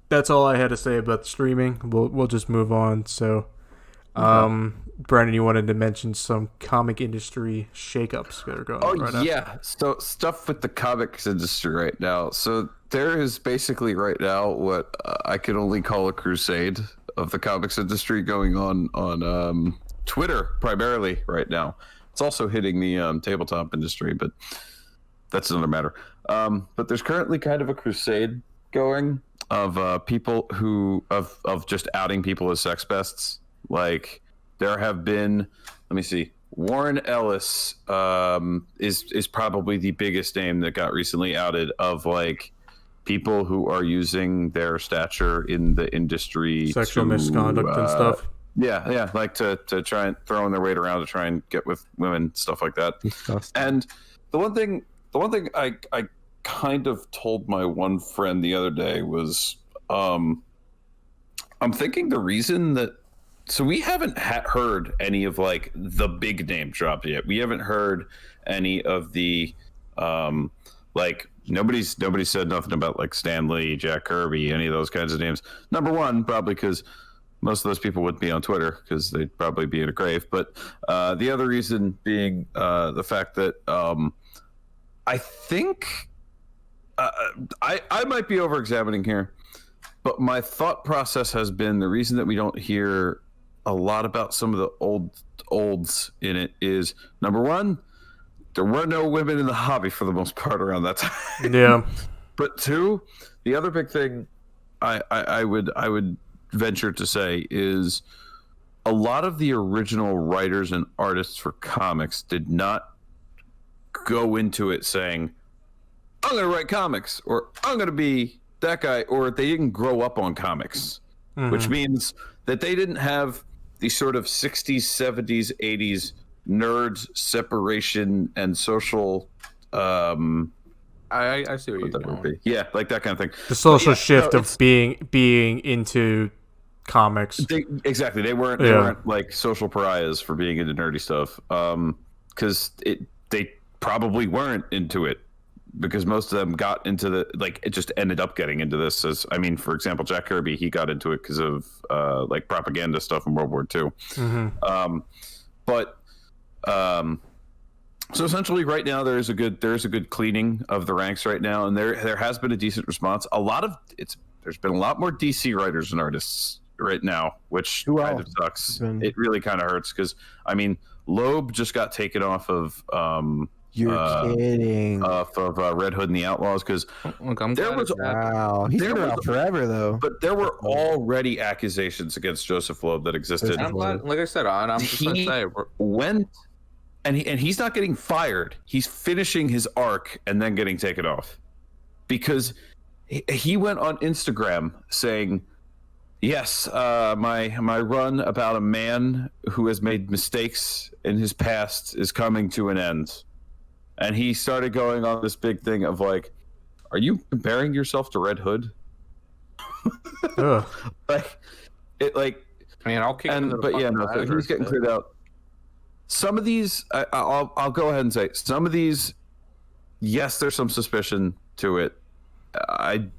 that's all I had to say about the streaming. We'll just move on. So, Brandon, you wanted to mention some comic industry shakeups that are going on right yeah. So stuff with the comics industry right now. So there is basically right now what I can only call a crusade of the comics industry going on Twitter primarily right now. It's also hitting the tabletop industry, but that's another matter. But there's currently kind of a crusade going of people who of just outing people as sex pests. Like there have been, let me see, Warren Ellis is probably the biggest name that got recently outed of like people who are using their stature in the industry sexual misconduct and stuff. Yeah, like to try and throwing their weight around to try and get with women, stuff like that. And the one thing I kind of told my one friend the other day was, I'm thinking the reason that, so we haven't heard any of like the big name drop yet. We haven't heard any of the like nobody said nothing about like Stan Lee, Jack Kirby, any of those kinds of names. Number one, probably because most of those people wouldn't be on Twitter because they'd probably be in a grave. But the other reason being the fact that I think I might be over-examining here, but my thought process has been the reason that we don't hear a lot about some of the olds in it is, number one, there were no women in the hobby for the most part around that time. Yeah. But two, the other big thing I would venture to say is a lot of the original writers and artists for comics did not go into it saying, I'm going to write comics, or I'm going to be that guy, or they didn't grow up on comics, which means that they didn't have the sort of 60s, 70s, 80s nerd separation and social I see what you're doing. Yeah, like that kind of thing. The social shift of being into comics. Exactly. They weren't like social pariahs for being into nerdy stuff. Because they probably weren't into it, because most of them got into it just ended up getting into this. As I mean, for example, Jack Kirby, he got into it because of like propaganda stuff in World War II. So essentially, right now there is a good cleaning of the ranks right now, and there has been a decent response. There's been a lot more DC writers and artists right now, which kind of sucks. It really kind of hurts because I mean, Loeb just got taken off of. You're kidding. Off of Red Hood and the Outlaws because wow, he's been around forever though. But there were already accusations against Joseph Loeb that existed. And I'm glad, like I said, I'm just going to say, went and he's not getting fired. He's finishing his arc and then getting taken off because he went on Instagram saying, "Yes, my run about a man who has made mistakes in his past is coming to an end." And he started going on this big thing of like, are you comparing yourself to Red Hood? Ugh. I'll kick him. But yeah, no, so he's getting cleared out. Some of these, I'll go ahead and say, some of these, yes, there's some suspicion to it. I'm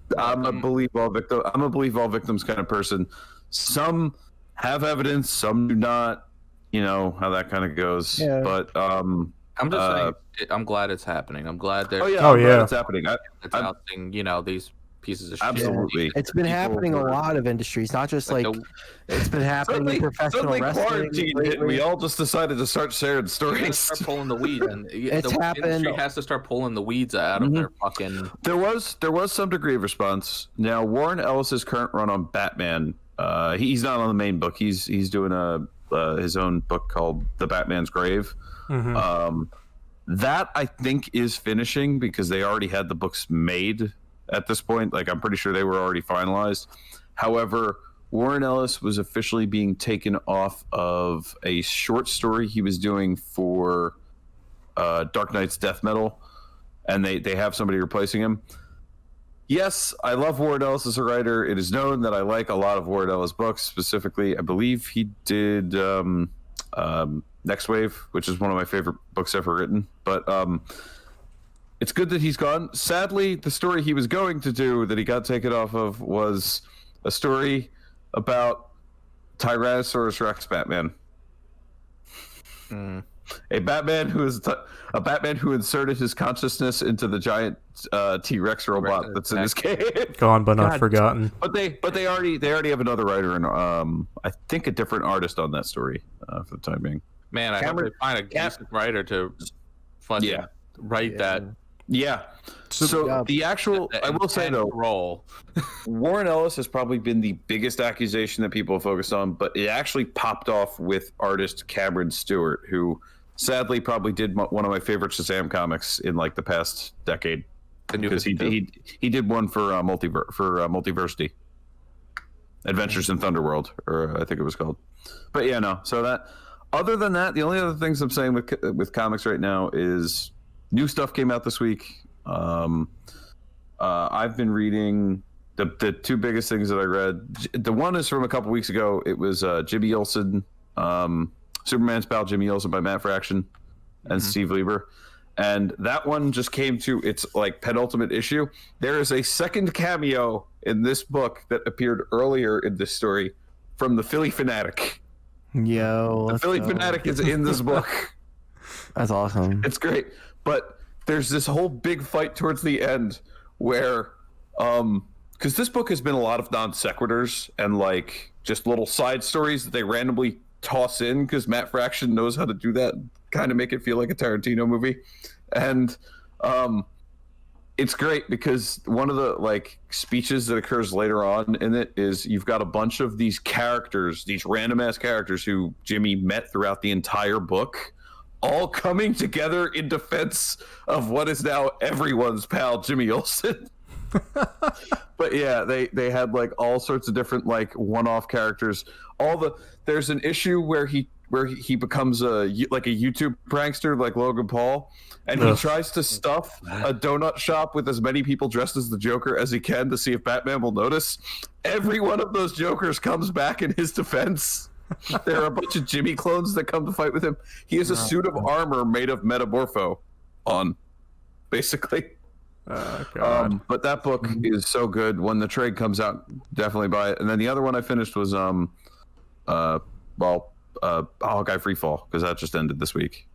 a believe all victims kind of person. Some have evidence, some do not. You know how that kind of goes. Yeah. But I'm just saying, I'm glad it's happening. I'm glad they're glad it's happening. It's outing, these pieces of shit. Absolutely. It's been happening a lot of industries, not just it's been happening in professional wrestling. Quarantine hit, we all just decided to start sharing stories. Start pulling the weeds, and it's happened. Industry has to start pulling the weeds out of their fucking. There was some degree of response. Now Warren Ellis's current run on Batman, he's not on the main book. He's doing his own book called The Batman's Grave. That I think is finishing because they already had the books made at this point. Like I'm pretty sure they were already finalized. However, Warren Ellis was officially being taken off of a short story he was doing for Dark Knight's Death Metal, and they have somebody replacing him. yes, I love Warren Ellis as a writer. It is known that I like a lot of Warren Ellis books. Specifically, I believe he did Next Wave, which is one of my favorite books ever written. But it's good that he's gone. Sadly, the story he was going to do that he got taken off of was a story about Tyrannosaurus Rex Batman. A Batman who is a Batman who inserted his consciousness into the giant T-Rex robot that's in his cave. Gone but not forgotten. But they already have another writer and I think a different artist on that story for the time being. Man, I hope they find a decent writer to fucking write that. Yeah. So the actual, I will say though, role. Warren Ellis has probably been the biggest accusation that people have focused on, but it actually popped off with artist Cameron Stewart, who sadly probably did one of my favorite Shazam comics in like the past decade, because he did one for Multiversity, Adventures in Thunderworld, or I think it was called. But yeah, no. So that, other than that, the only other things I'm saying with comics right now is new stuff came out this week. I've been reading the two biggest things that I read. The one is from a couple weeks ago. It was Jimmy Olsen, Superman's pal Jimmy Olsen by Matt Fraction and Steve Lieber. And that one just came to its like penultimate issue. There is a second cameo in this book that appeared earlier in this story from the Philly Fanatic. Yo, the Philly Fanatic is in this book. That's awesome. It's great. But there's this whole big fight towards the end where, because this book has been a lot of non sequiturs and like just little side stories that they randomly toss in because Matt Fraction knows how to do that, kind of make it feel like a Tarantino movie. And it's great because one of the like speeches that occurs later on in it is you've got a bunch of these characters, these random ass characters who Jimmy met throughout the entire book, all coming together in defense of what is now everyone's pal Jimmy Olsen. But yeah, they had like all sorts of different like one-off characters. There's an issue where he becomes a YouTube prankster like Logan Paul, and he tries to stuff a donut shop with as many people dressed as the Joker as he can to see if Batman will notice. Every one of those Jokers comes back in his defense. There are a bunch of Jimmy clones that come to fight with him. He has a suit of armor made of Metamorpho on, basically. But that book is so good. When the trade comes out, definitely buy it. And then the other one I finished was Hawkeye Freefall, because that just ended this week.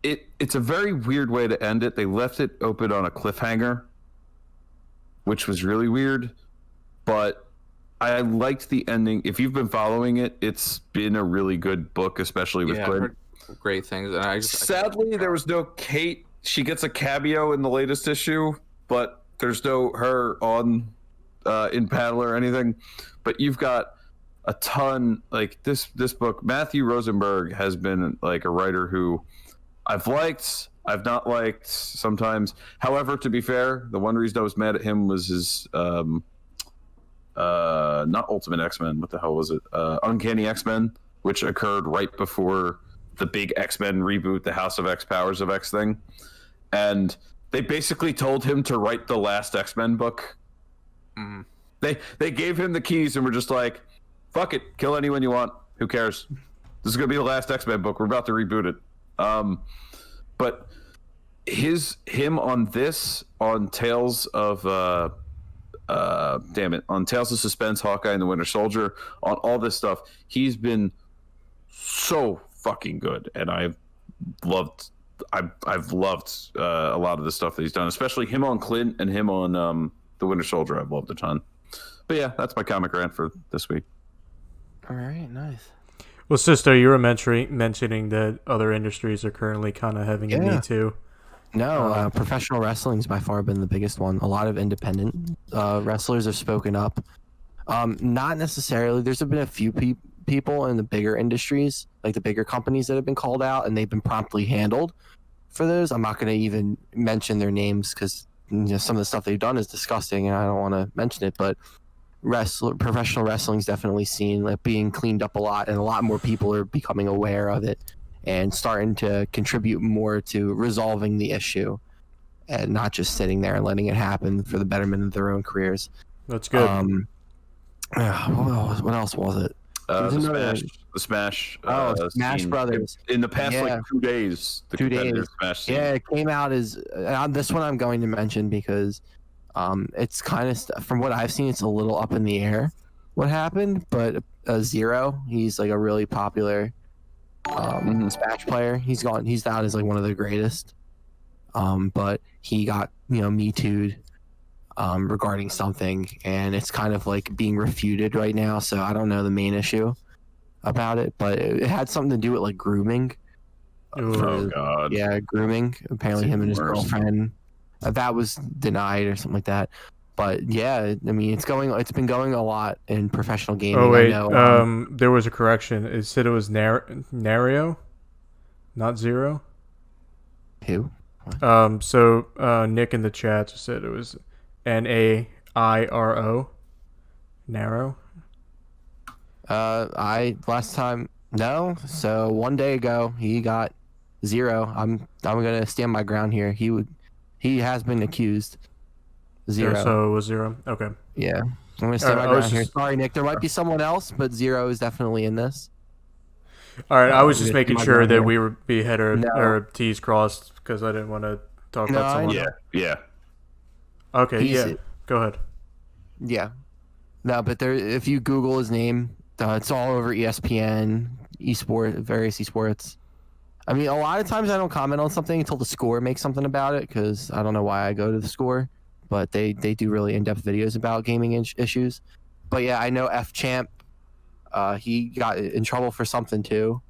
It's a very weird way to end it. They left it open on a cliffhanger, which was really weird, but I liked the ending. If you've been following it, it's been a really good book, especially with Clint. Great things. And Sadly, there was no Kate. She gets a cameo in the latest issue, but there's no her on in panel or anything. But you've got a ton, like this book. Matthew Rosenberg has been like a writer who I've liked, I've not liked sometimes. However, to be fair, the one reason I was mad at him was his not Ultimate X-Men, what the hell was it? Uncanny X-Men, which occurred right before the big X-Men reboot, the House of X, Powers of X thing. And they basically told him to write the last X-Men book. They gave him the keys and were just like, fuck it, kill anyone you want. Who cares? This is going to be the last X-Men book. We're about to reboot it. But him on this, on Tales of... on Tales of Suspense, Hawkeye and the Winter Soldier, on all this stuff, he's been so fucking good, and I've loved a lot of the stuff that he's done, especially him on Clint and him on the Winter Soldier. I've loved a ton. But yeah, that's my comic rant for this week. All right, nice. Well, Sisto, you were mentioning that other industries are currently kind of having a Me Too. No, professional wrestling's by far been the biggest one. A lot of independent wrestlers have spoken up. Not necessarily. There's been a few people in the bigger industries, like the bigger companies that have been called out, and they've been promptly handled for those. I'm not going to even mention their names because some of the stuff they've done is disgusting, and I don't want to mention it. But professional wrestling's definitely seen like being cleaned up a lot, and a lot more people are becoming aware of it and starting to contribute more to resolving the issue. and not just sitting there and letting it happen for the betterment of their own careers. That's good. What else was it? The Smash. Smash scene. Brothers. In the past, like 2 days, the 2 days. competitive Smash scene. Yeah, it came out as this one I'm going to mention because it's kind of from what I've seen, it's a little up in the air what happened. But Zero, he's like a really popular Smash player. He's out as like one of the greatest. But he got Me Too'd regarding something, and it's kind of like being refuted right now. So I don't know the main issue about it, but it had something to do with like grooming. Oh God! Yeah, grooming. Apparently, him and his girlfriend. That was denied or something like that. But yeah, I mean, it's been going a lot in professional gaming. Oh wait, I know, there was a correction. It said it was Nario, not Zero. Who? So Nick in the chat just said it was Nairo. Narrow. Last time no. So 1 day ago he got Zero. I'm gonna stand my ground here. He has been accused. Zero. So it was Zero. Okay. Yeah. I'm gonna stand my ground here. Sorry, Nick. There might be someone else, but Zero is definitely in this. All right. I was just making sure that here. we were be head or T's crossed because I didn't want to talk about someone. Yeah. Okay. Go ahead. Yeah. No, but if you Google his name, it's all over ESPN, various esports. I mean, a lot of times I don't comment on something until the score makes something about it because I don't know why I go to the score, but they do really in-depth videos about gaming issues. But yeah, I know F-Champ, he got in trouble for something too.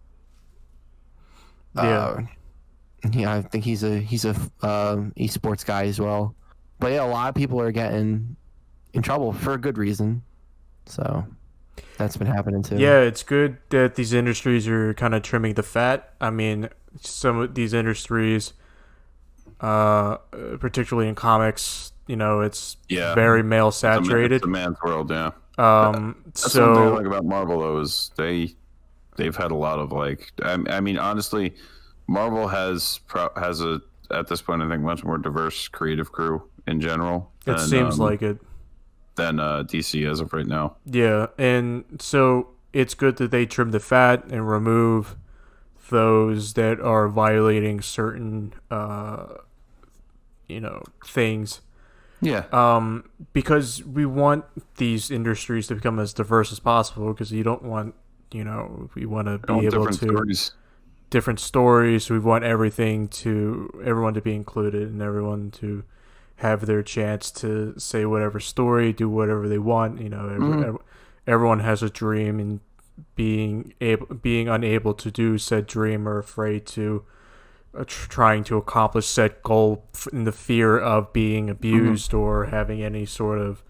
Yeah. Yeah, I think he's a esports guy as well. But yeah, a lot of people are getting in trouble for a good reason. So that's been happening too. Yeah, it's good that these industries are kind of trimming the fat. I mean, some of these industries, particularly in comics, it's very male saturated. It's a man's world, yeah. That's so one thing I like about Marvel though is they've had a lot of like. I mean, honestly, Marvel has at this point I think much more diverse creative crew in general. It seems like it. Than DC as of right now. Yeah, and so it's good that they trim the fat and remove those that are violating certain, things. Yeah. Because we want these industries to become as diverse as possible. Because you don't want, we want to be able to different stories. We want everyone to be included and everyone to have their chance to say whatever story, do whatever they want. Everyone has a dream, and being unable to do said dream or afraid to trying to accomplish said goal in the fear of being abused or having any sort of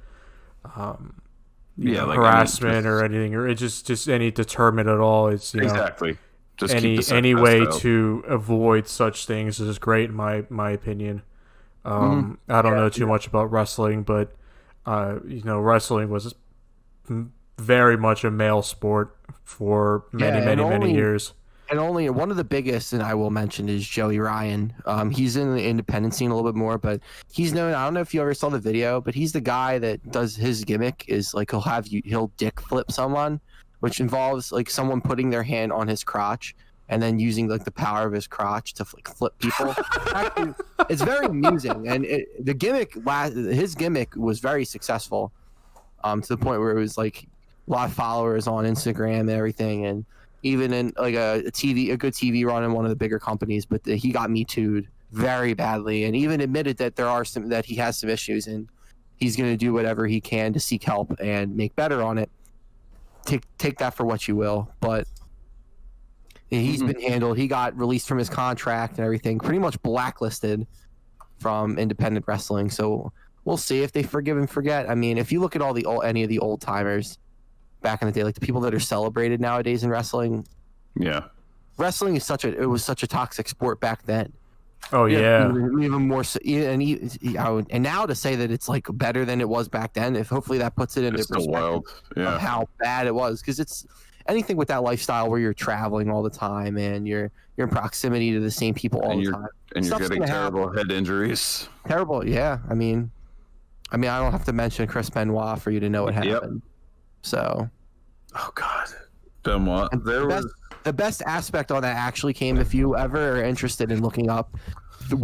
harassment or anything, or it's just any deterrent at all. It's exactly. Just any way to avoid such things is great in my opinion. I don't know too much about wrestling, but wrestling was very much a male sport for many years. And only one of the biggest, and I will mention, is Joey Ryan. He's in the independent scene a little bit more, but he's known. I don't know if you ever saw the video, but he's the guy that does his gimmick is like he'll dick flip someone, which involves like someone putting their hand on his crotch and then using like the power of his crotch to like flip people. Actually, it's very amusing, and his gimmick was very successful, to the point where it was like a lot of followers on Instagram and everything, and even in like a good TV run in one of the bigger companies. But he got Me Too'd very badly, and even admitted that that he has some issues, and he's going to do whatever he can to seek help and make better on it. Take that for what you will, but. He's been handled. He got released from his contract and everything, pretty much blacklisted from independent wrestling. So we'll see if they forgive and forget. I mean, if you look at any of the old timers back in the day, like the people that are celebrated nowadays in wrestling. Yeah. Wrestling is was such a toxic sport back then. Oh yeah. Even more so, and now to say that it's like better than it was back then, if hopefully that puts it into perspective wild. Yeah. of how bad it was, because anything with that lifestyle where you're traveling all the time and you're in proximity to the same people all the time. And you're Stuff's getting gonna terrible happen. head injuries. Terrible, yeah. I mean, I don't have to mention Chris Benoit for you to know what happened. So, oh God, Benoit. The best aspect on that actually came if you ever are interested in looking up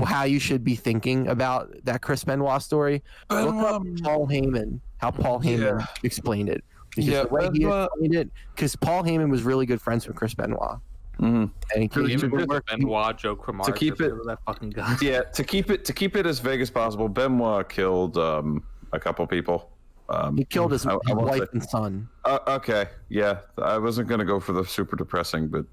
how you should be thinking about that Chris Benoit story. Look up Paul Heyman, how Paul Heyman explained it. Because the way he explained it, because Paul Heyman was really good friends with Chris Benoit. Mm-hmm. And he Benoit, Joe Cremar, to keep it that fucking guy. Yeah, to keep it as vague as possible. Benoit killed a couple people. He killed his wife and son. Okay, yeah, I wasn't gonna go for the super depressing, but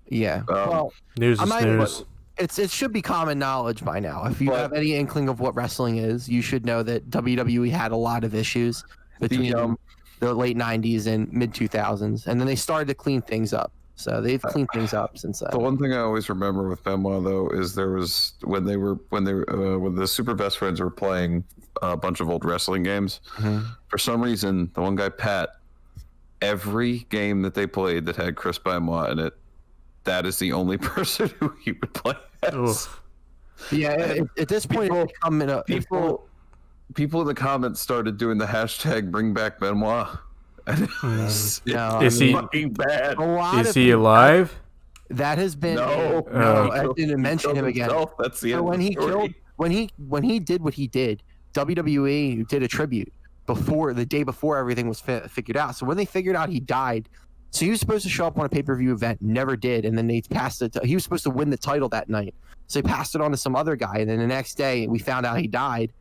yeah. Well, news is news. It should be common knowledge by now. If you have any inkling of what wrestling is, you should know that WWE had a lot of issues between the late 90s and mid 2000s, and then they started to clean things up. So they've cleaned things up since then. The one thing I always remember with Benoit though is there was when the Super Best Friends were playing a bunch of old wrestling games. Mm-hmm. For some reason, the one guy Pat, every game that they played that had Chris Benoit in it, that is the only person who he would play as. Yeah, at this point, people in the comments started doing the hashtag Bring Back Benoit. Is he fucking bad? Is he alive? That has been no. I didn't mention him again. That's the end when he story. when he did what he did, WWE did a tribute the day before everything was figured out. So when they figured out he died, so he was supposed to show up on a pay-per-view event, never did, and then they passed it. He was supposed to win the title that night, so they passed it on to some other guy, and then the next day we found out he died.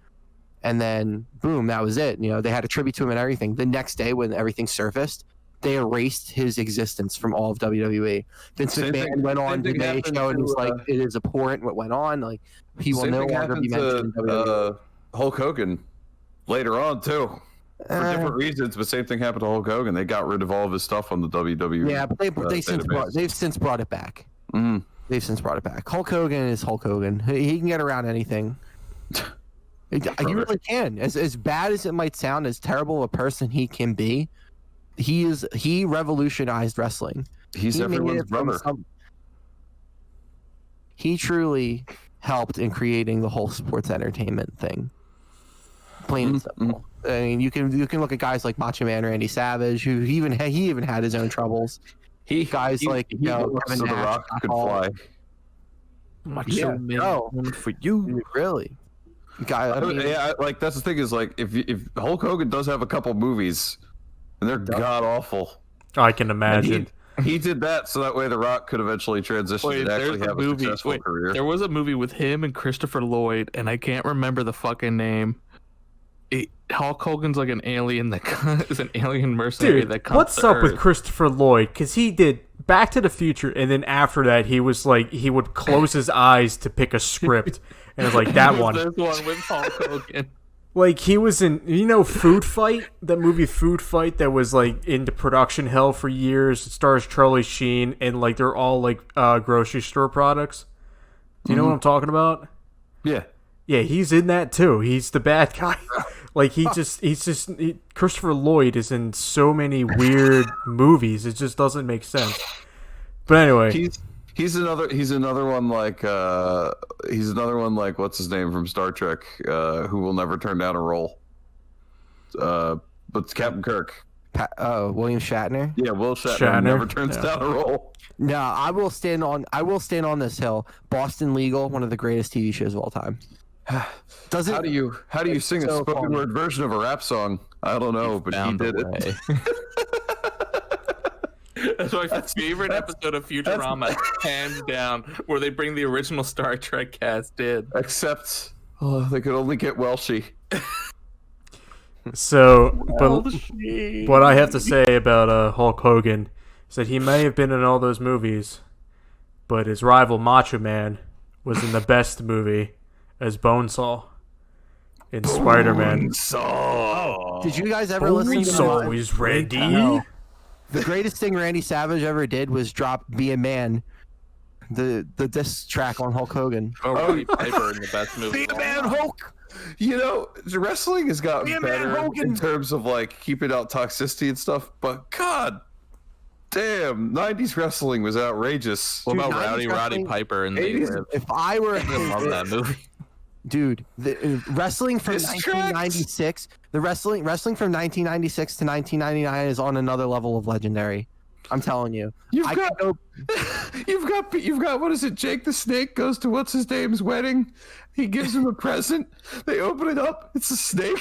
And then, boom, that was it. You know, they had a tribute to him and everything. The next day, when everything surfaced, they erased his existence from all of WWE. Vince McMahon went on Today Show and he's like, it is abhorrent what went on. Like, he will no longer be mentioned in WWE. Hulk Hogan later on, too. For different reasons, but same thing happened to Hulk Hogan. They got rid of all of his stuff on the WWE. Yeah, but they've since brought it back. Mm-hmm. They've since brought it back. Hulk Hogan is Hulk Hogan. He can get around anything. You really can. As bad as it might sound, as terrible a person he can be, he revolutionized wrestling. He's everyone's brother. He truly helped in creating the whole sports entertainment thing. Plain and simple. I mean, you can look at guys like Macho Man Randy Savage, who he even had his own troubles. Kevin The Rock could fly. Macho Man for you, really. Like that's the thing is like if Hulk Hogan does have a couple movies and they're god awful. I can imagine. He did that so that way The Rock could eventually transition and actually have a successful career. There was a movie with him and Christopher Lloyd, and I can't remember the fucking name. Hulk Hogan's like an alien that is an alien mercenary that comes what's to up Earth. with Christopher Lloyd? Because he did Back to the Future, and then after that, he was like, he would close his eyes to pick a script, and it was like that one. This one with Hulk Hogan. Like he was in, Food Fight, that movie Food Fight that was like into production hell for years. It stars Charlie Sheen, and like they're all like grocery store products. Do you know what I'm talking about? Yeah. Yeah, he's in that too. He's the bad guy. Like Christopher Lloyd is in so many weird movies. It just doesn't make sense. But anyway, he's another one like what's his name from Star Trek, who will never turn down a role. But it's Captain Kirk. William Shatner. Yeah, Will Shatner never turns down a role. No, I will stand on this hill. Boston Legal, one of the greatest TV shows of all time. How do you sing a spoken word version of a rap song? I don't know, but he did it. That's my favorite episode of Futurama, hands down, where they bring the original Star Trek cast in. Except, they could only get Welshie. So, but what I have to say about Hulk Hogan is that he may have been in all those movies, but his rival Macho Man was in the best movie as Bonesaw in Spider-Man. Did you guys ever listen to Bonesaw is Randy? The greatest thing Randy Savage ever did was drop "Be a Man," the diss track on Hulk Hogan. Roddy Piper in the best movie. Be a man, Hulk. Wrestling has gotten better in terms of like keeping out toxicity and stuff. But God, Damn, 90s wrestling was outrageous. What Dude, about 90s Roddy wrestling- Piper and They 80s Live? If I were I love that movie. dude, the wrestling from Distracts. 1996, the wrestling from 1996 to 1999 is on another level of legendary. I'm telling you. You've I got, could go, you've got, what is it? Jake the Snake goes to what's his name's wedding. He gives him a present. They open it up. It's a snake.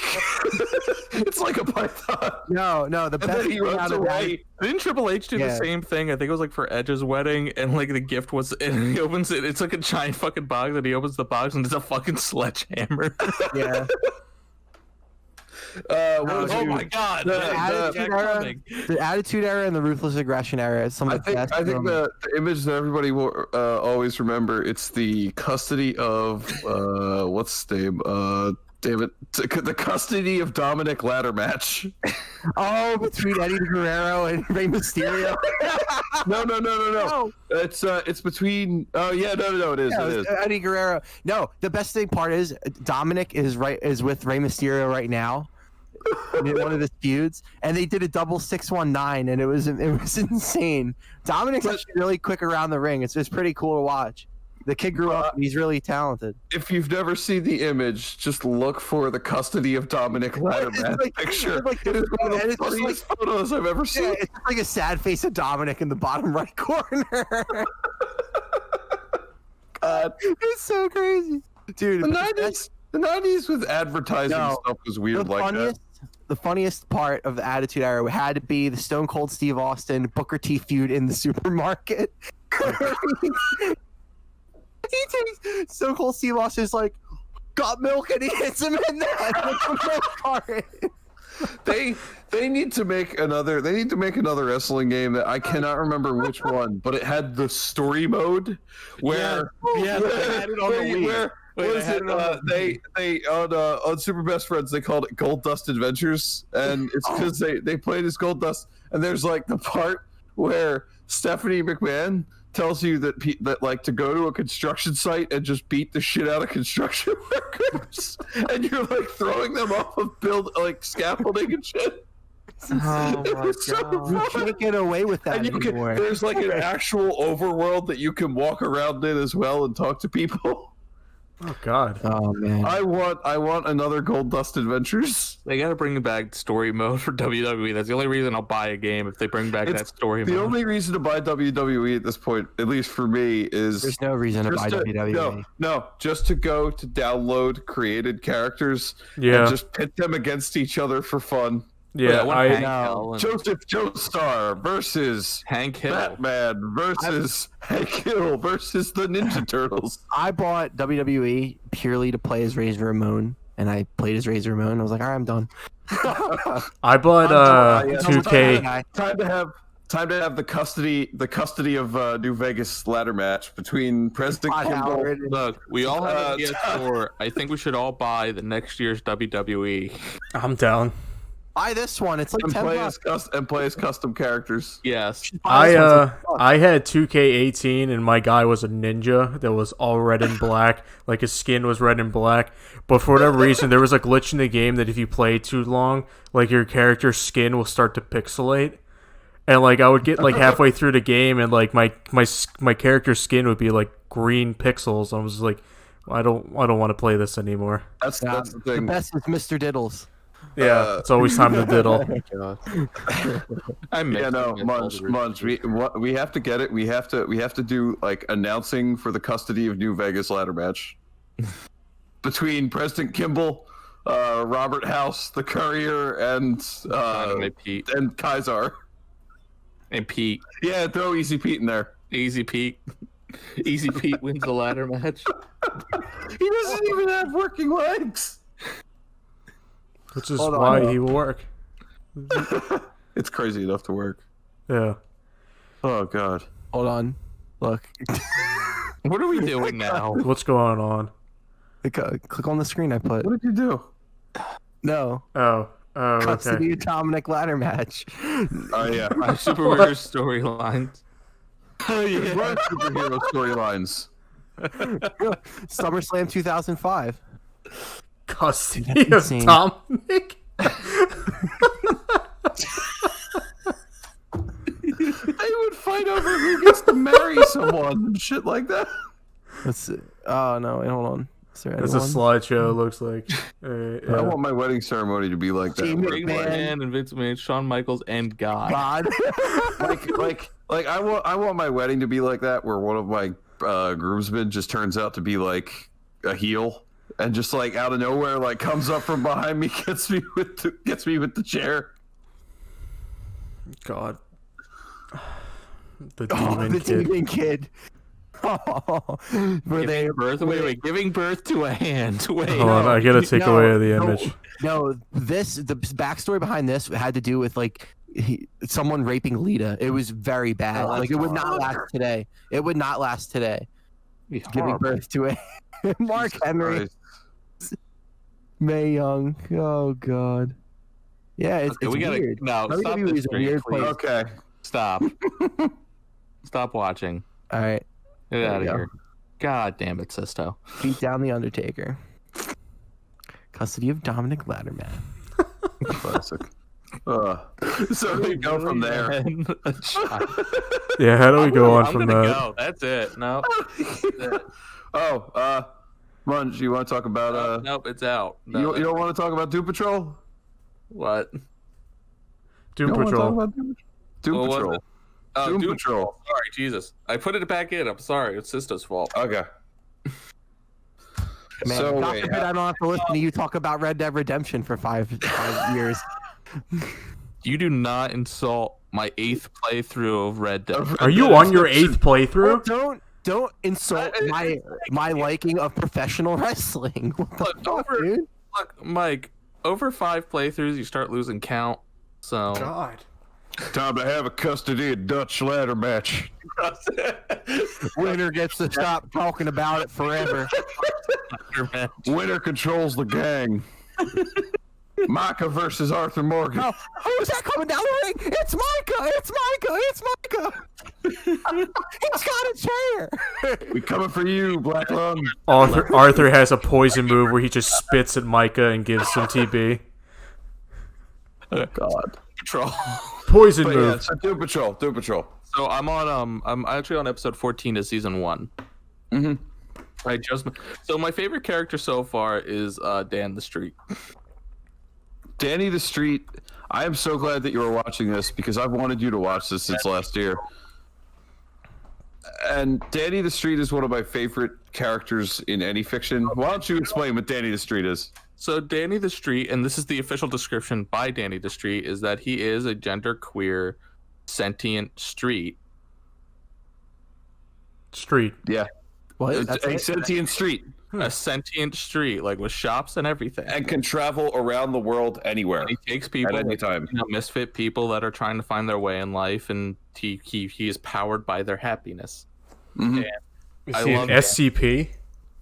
It's like a python. no, the And best then he thing runs out of that, away. Didn't Triple H do the Yeah. same thing? I think it was like for Edge's wedding, and like the gift was, and he opens it. It's like a giant fucking box, and he opens the box, and it's a fucking sledgehammer. yeah. Oh my god! The Attitude Era and the Ruthless Aggression Era is some of the best. I think moments. the image that everybody will always remember, it's the custody of what's his name? Damn it, the Custody of Dominik ladder match. Oh, between Eddie Guerrero and Rey Mysterio. No. It's between. Oh yeah, no, it is. Yeah, It is. Eddie Guerrero. No, the best thing part is Dominik is with Rey Mysterio right now in one of his feuds, and they did a double 619, and it was insane. Dominik's actually really quick around the ring. It's just pretty cool to watch. The kid grew up. And he's really talented. If you've never seen the image, just look for the Custody of Dominik ladder It's match like- picture. it's like- It is one of and the it's just funniest photos I've ever seen. Yeah, it's just like a sad face of Dominik in the bottom right corner. God. It's so crazy, dude. The 90s with advertising No, stuff was weird like that. The funniest part of the Attitude Era had to be the Stone Cold Steve Austin Booker T feud in the supermarket. He takes Stone Cold Steve Austin's like, got milk, and he hits him in that with the milk carton. They need to make another wrestling game that I cannot remember which one, but it had the story mode where they had it on the Wii. where Wait, what is they had it? it on They on Super Best Friends they called it Gold Dust Adventures, and it's because they played as Gold Dust, and there's like the part where Stephanie McMahon tells you that like to go to a construction site and just beat the shit out of construction workers, and you're like throwing them off of scaffolding and shit. Oh It my was so god! You fun. can't get away with that And you can, anymore. there's like an actual overworld that you can walk around in as well and talk to people. Oh God. Oh man. I want another Gold Dust Adventures. They gotta bring back story mode for WWE. That's the only reason I'll buy a game if they bring back that story The mode. only reason to buy WWE at this point, at least for me, is There's no reason to buy WWE. No, just to go to download created characters Yeah. and just pit them against each other for fun. Yeah, one I Hank know. Hill and Joseph Joestar versus Hank Hill. Batman versus Hank Hill versus the Ninja Turtles. I bought WWE purely to play as Razor Ramon, and I played as Razor Ramon. I was like, all right, I'm done. I bought I'm 2K. Time to have the custody of New Vegas ladder match between President Todd Kimball. Howard. Look, we all have a PS4. I think we should all buy the next year's WWE. I'm down. Buy this one. It's like And $10. play as custom characters. Yes. Buy this one. It's like, I had 2K18 and my guy was a ninja that was all red and black, like his skin was red and black. But for whatever reason, there was a glitch in the game that if you play too long, like your character's skin will start to pixelate. And like I would get like halfway through the game and like my character's skin would be like green pixels. I was like, I don't want to play this anymore. That's the the thing. best is Mr. Diddles. Yeah, it's always time to diddle. I miss Yeah, no, it. Munch. We have to get it. We have to do like announcing for the custody of New Vegas ladder match between President Kimball, Robert House, the Courier, and Pete. and Kaiser. And Pete. Yeah, throw Easy Pete in there. Easy Pete. Easy Pete wins the ladder match. He doesn't even have working legs. Which is Hold on. why he will work. It's crazy enough to work. Yeah. Oh God. Hold on. Look. What are we doing now? What's going on? Click on the screen I put. What did you do? No. Oh, Custody okay. of Dominik ladder match. Oh yeah. My superhero storylines. Oh yeah. Run superhero storylines. SummerSlam 2005. Custody of Insane. Dominic? They fun shit like that. Let's see. Oh no, wait, hold on. Is there It's a anyone? slideshow. It looks like. I Yeah. want my wedding ceremony to be like that. Jamie Ring McMahon. McMahon and Vince McMahon, Shawn Michaels, and God. God. like I want my wedding to be like that, where one of my groomsmen just turns out to be like a heel, and just like out of nowhere, like comes up from behind me, gets me with the chair. God. The Oh, demon the kid. demon kid. Oh, were they Wait, giving birth to a hand. Wait. Hold on, I gotta take away the image. No, the backstory behind this had to do with like someone raping Lita. It was very bad. Oh, Like it would not last today. It would not last today. Giving birth to a Mark Henry, Mae Young. Oh God. Yeah, it's we gotta weird. no. Stop WWE this is a stream, weird please. place. Okay. Stop. Stop watching. All right, Get There out of you go. here. God damn it, Sisto. beat down the Undertaker. Custody of Dominik Ladderman. Classic. So we go from there. Yeah, how do we go on I'm from gonna that? go. That's it. No. Munch, you want to talk about Nope, it's out. you don't want to talk about Doom Patrol? What? Doom You don't wanna talk Patrol. about Doom What was Patrol. it? Doom Doom Patrol. Sorry, Jesus. I put it back in. I'm sorry. It's Sisto's fault. Okay. Man, So God wait, forbid I don't have to listen to you talk about Red Dead Redemption for five years. You do not insult my 8th playthrough of Red Dead. Are you on your 8th playthrough? Don't insult my liking of professional wrestling. What the Look, fuck, over- dude? Look, Mike, over 5 playthroughs, you start losing count. So. God. time to have a custody of Dutch ladder match. Winner gets to stop talking about it forever. Winner controls the gang. Micah versus Arthur Morgan. Oh, who's that coming down the ring? It's Micah! It's Micah! It's Micah! He's got a chair! We coming for you, Black Lung. Arthur has a poison move where he just spits at Micah and gives some TB. God. Patrol. Poison But yeah, move. so Doom Patrol. So I'm actually on episode 14 of season 1. Mm-hmm. So my favorite character so far is Dan the Street. Danny the Street. I am so glad that you were watching this because I've wanted you to watch this since last year. And Danny the Street is one of my favorite characters in any fiction. Why don't you explain what Danny the Street is? So Danny the Street, and this is the official description by Danny the Street, is that he is a genderqueer sentient street. Street. Yeah. What? It's That's a it? sentient street A sentient street, like with shops and everything. and can travel around the world anywhere And he takes people, at any time. misfit people that are trying to find their way in life, and he is powered by their happiness. Mhm. Is I he love an SCP?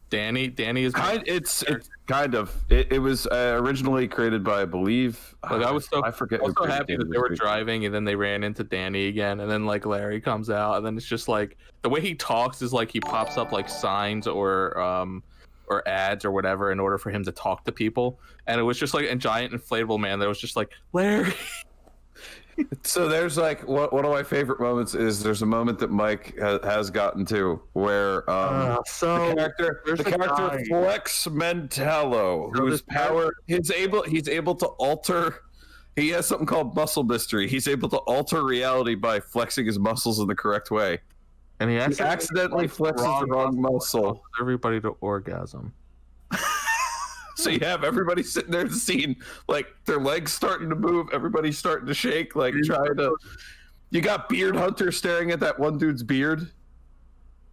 Danny is It's kind of. It was originally created by, I believe. Like I forget. I was who so created happy Danny that the they were Street. driving, and then they ran into Danny again, and then like Larry comes out, and then it's just like the way he talks is like he pops up like signs or ads or whatever in order for him to talk to people, and it was just like a giant inflatable man that was just like Larry. So there's like one of my favorite moments is there's a moment that Mike has gotten to where the character Flex Mentallo, whose power he's able to alter. He has something called muscle mystery. He's able to alter reality by flexing his muscles in the correct way. And he He accidentally flexes the wrong muscle. everybody to orgasm. So you have everybody sitting there in the scene, like their legs starting to move, everybody's starting to shake, like trying to. You got Beard Hunter staring at that one dude's beard.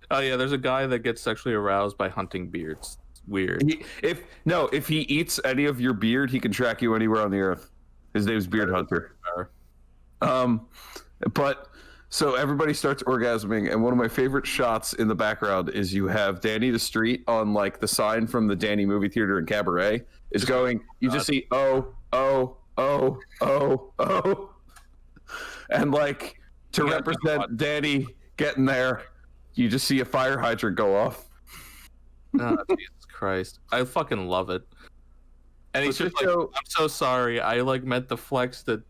Oh yeah, there's a guy that gets sexually aroused by hunting beards. It's weird. If he eats any of your beard, he can track you anywhere on the earth. His name's Beard Hunter. But so everybody starts orgasming, and one of my favorite shots in the background is you have Danny the Street on like the sign from the Danny movie theater in Cabaret is going. You just see oh, and like to represent Danny getting there, you just see a fire hydrant go off. Oh, Jesus Christ. I fucking love it. And he's But just like, I'm so sorry. I like meant the flex, the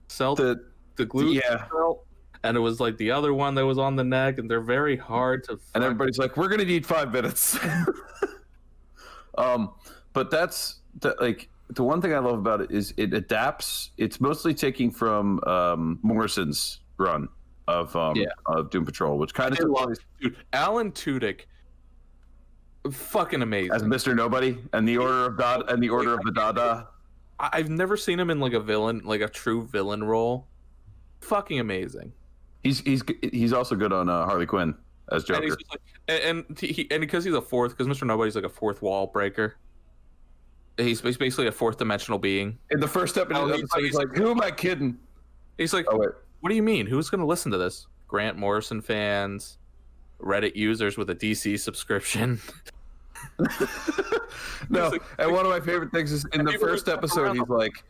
cell, the glue Yeah. cell. and it was like the other one that was on the neck, and they're very hard to. And everybody's like, "We're gonna need 5 minutes." But that's like the one thing I love about it is it adapts. It's mostly taking from Morrison's run of Doom Patrol, which kind of dude, Alan Tudyk, fucking amazing as Mr. Nobody and the Order of God and the Order of the Dada. I've never seen him in like a villain, like a true villain role. Fucking amazing. He's also good on Harley Quinn as Joker. And because he's because Mr. Nobody's like a fourth wall breaker. He's basically a fourth dimensional being. In the first episode, he's like, "Who am I kidding?" He's like, "Oh wait, what do you mean? Who's going to listen to this? Grant Morrison fans, Reddit users with a DC subscription." No, and one of my favorite things is in the first episode, he's like,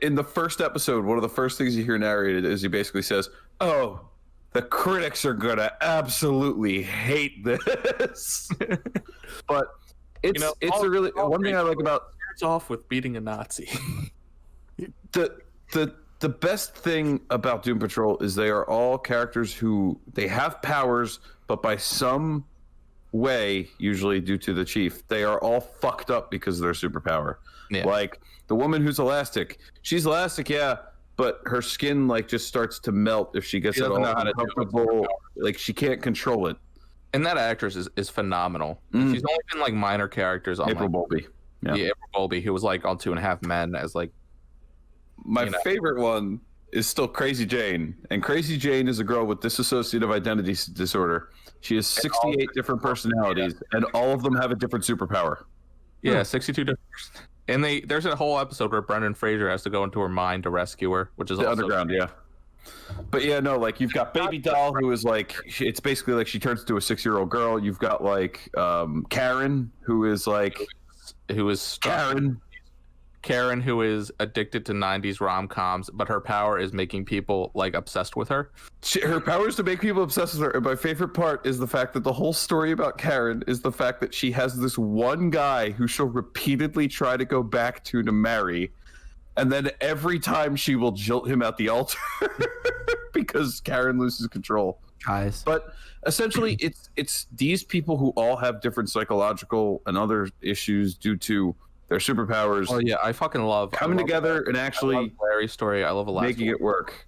in the first episode, one of the first things you hear narrated is he basically says, "Oh, the critics are gonna absolutely hate this," but it's a really one thing I like about starts off with beating a Nazi. The best thing about Doom Patrol is they are all characters who they have powers, but by some way, usually due to the chief, they are all fucked up because of their superpower. Yeah. Like the woman who's elastic, she's elastic, yeah, but her skin like just starts to melt if she gets it all uncomfortable. Like she can't control it. And that actress is phenomenal. She's only been like minor characters on April Bowlby. Yeah, April Bowlby, who was like on 2.5 Men as like my favorite one is still Crazy Jane, and Crazy Jane is a girl with dissociative identity disorder. She has 68 different personalities, and all of them have a different superpower. Yeah, 62 different. And there's a whole episode where Brendan Fraser has to go into her mind to rescue her, which is the also underground, yeah. But yeah, no, like you've got Baby Doll, who is like, it's basically like she turns into a 6-year-old girl. You've got like Karen, who is like, Karen, who is addicted to 90s rom-coms, but her power is making people like obsessed with her. Her power is to make people obsessed with her. And my favorite part is the fact that the whole story about Karen is the fact that she has this one guy who she'll repeatedly try to go back to marry. And then every time she will jilt him at the altar because Karen loses control. Guys. But essentially, it's these people who all have different psychological and other issues due to their superpowers. Oh yeah, I fucking love coming together and actually Larry's story. I love a lot. Making it work.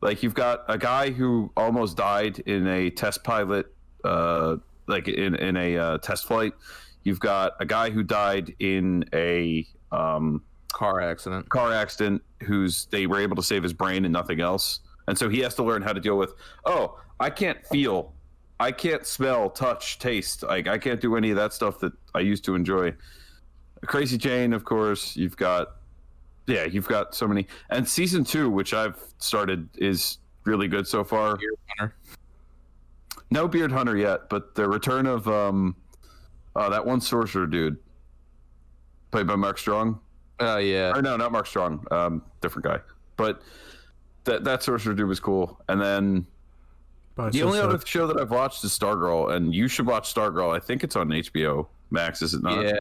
Like you've got a guy who almost died in a test pilot, like in a test flight. You've got a guy who died in a car accident. Who's they were able to save his brain and nothing else, and so he has to learn how to deal with. Oh, I can't feel, I can't smell, touch, taste. Like I can't do any of that stuff that I used to enjoy. Crazy Jane, of course. You've got so many. And season 2, which I've started, is really good so far. Beard Hunter. No Beard Hunter yet, but the return of that one sorcerer dude, played by Mark Strong. Yeah. Or no, not Mark Strong. Different guy. But that sorcerer dude was cool. And then the only other show that I've watched is Stargirl, and you should watch Stargirl. I think it's on HBO Max, is it not? Yeah.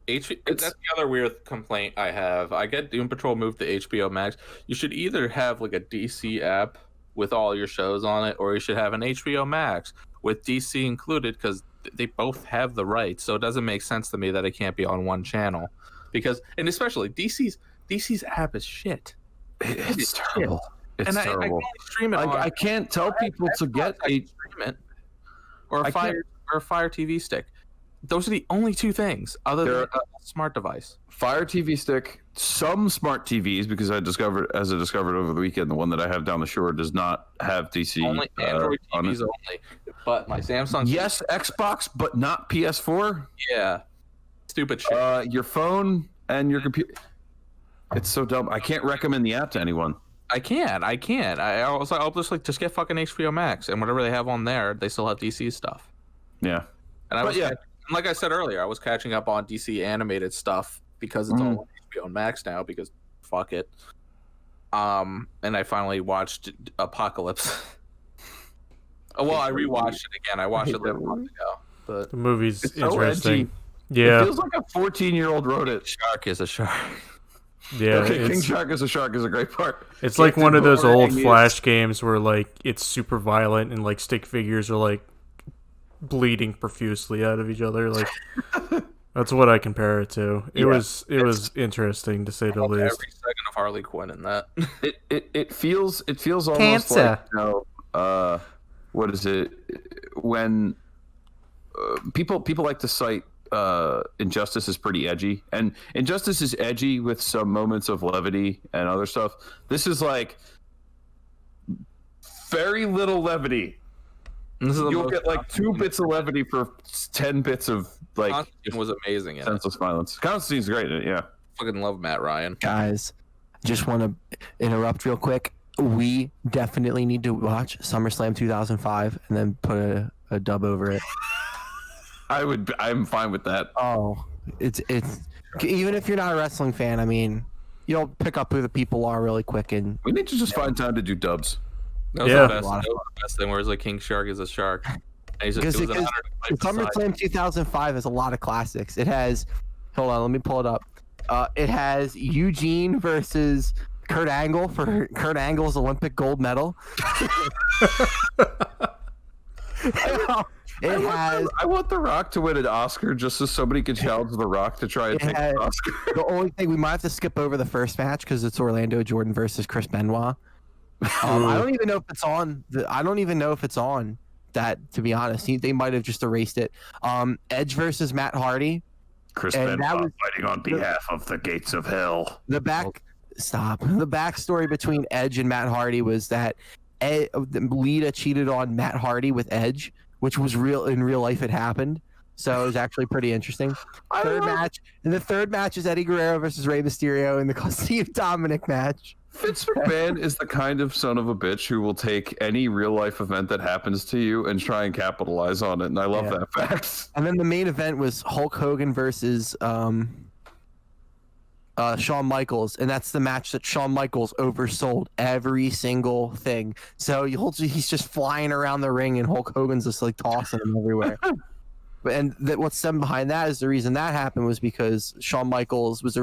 That's the other weird complaint I have. I get Doom Patrol moved to HBO Max. You should either have like a DC app with all your shows on it, or you should have an HBO Max with DC included, because they both have the rights. So it doesn't make sense to me that it can't be on one channel, and especially DC's app is shit. It's terrible. Shit. It's and terrible. I can only stream it. I can't tell people to get a stream it or a Fire TV stick. Those are the only two things other than a smart device. Fire TV stick, some smart TVs, because I discovered over the weekend, the one that I have down the shore does not have DC. Only Android TVs only. But my Samsung. Yes, Xbox, but not PS4. Yeah. Stupid shit. Your phone and your computer. It's so dumb. I can't recommend the app to anyone. I can't. I was like, I'll just get fucking HBO Max, and whatever they have on there, they still have DC stuff. Yeah. And like I said earlier, I was catching up on DC animated stuff because it's all on HBO Max now, because fuck it. And I finally watched Apocalypse. I rewatched it again. I watched it a little while ago. But the movie's it's interesting. So edgy. Yeah. It feels like a 14-year-old wrote it. Shark is a shark. Yeah, Okay, King it's Shark is a great part. it's You like have to one of those go old and Flash games where like it's super violent and like stick figures are like bleeding profusely out of each other. Like that's what I compare it to. It was interesting to say the Every least. second of Harley Quinn in that. It feels almost Cancer. like what is it when people like to cite Injustice is pretty edgy, and Injustice is edgy with some moments of levity and other stuff. This is like very little levity. You'll get like 2 bits of levity for 10 bits of like Constantine was amazing in it. senseless violence. Constantine's great in it, yeah. Fucking love Matt Ryan. Guys, just want to interrupt real quick. We definitely need to watch SummerSlam 2005 and then put a dub over it. I'm fine with that. Oh, it's even if you're not a wrestling fan, I mean, you'll pick up who the people are really quick. And We need to just find time to do dubs. That was Yeah. the best thing where it's like King Shark is a shark. And he's just, it was an honor to fight beside. SummerSlam 2005 has a lot of classics. It has, hold on, let me pull it up. It has Eugene versus Kurt Angle for Kurt Angle's Olympic gold medal. I want The Rock to win an Oscar just so somebody can challenge The Rock to try and take an Oscar. The only thing we might have to skip over the first match because it's Orlando Jordan versus Chris Benoit. I don't even know if it's on. I don't even know if it's on that. To be honest, they might have just erased it. Edge versus Matt Hardy. Chris And that Benoit was- fighting on behalf of the gates of hell. The backstory between Edge and Matt Hardy was that Lita cheated on Matt Hardy with Edge, which was real in real life. It happened, so it was actually pretty interesting. The third match is Eddie Guerrero versus Rey Mysterio in the Custody of Dominik match. Vince McMahon is the kind of son of a bitch who will take any real life event that happens to you and try and capitalize on it, and I love that fact. And then the main event was Hulk Hogan versus Shawn Michaels, and that's the match that Shawn Michaels oversold every single thing. So he's just flying around the ring, and Hulk Hogan's just like tossing him everywhere. And what's stemmed behind that is the reason that happened was because Shawn Michaels and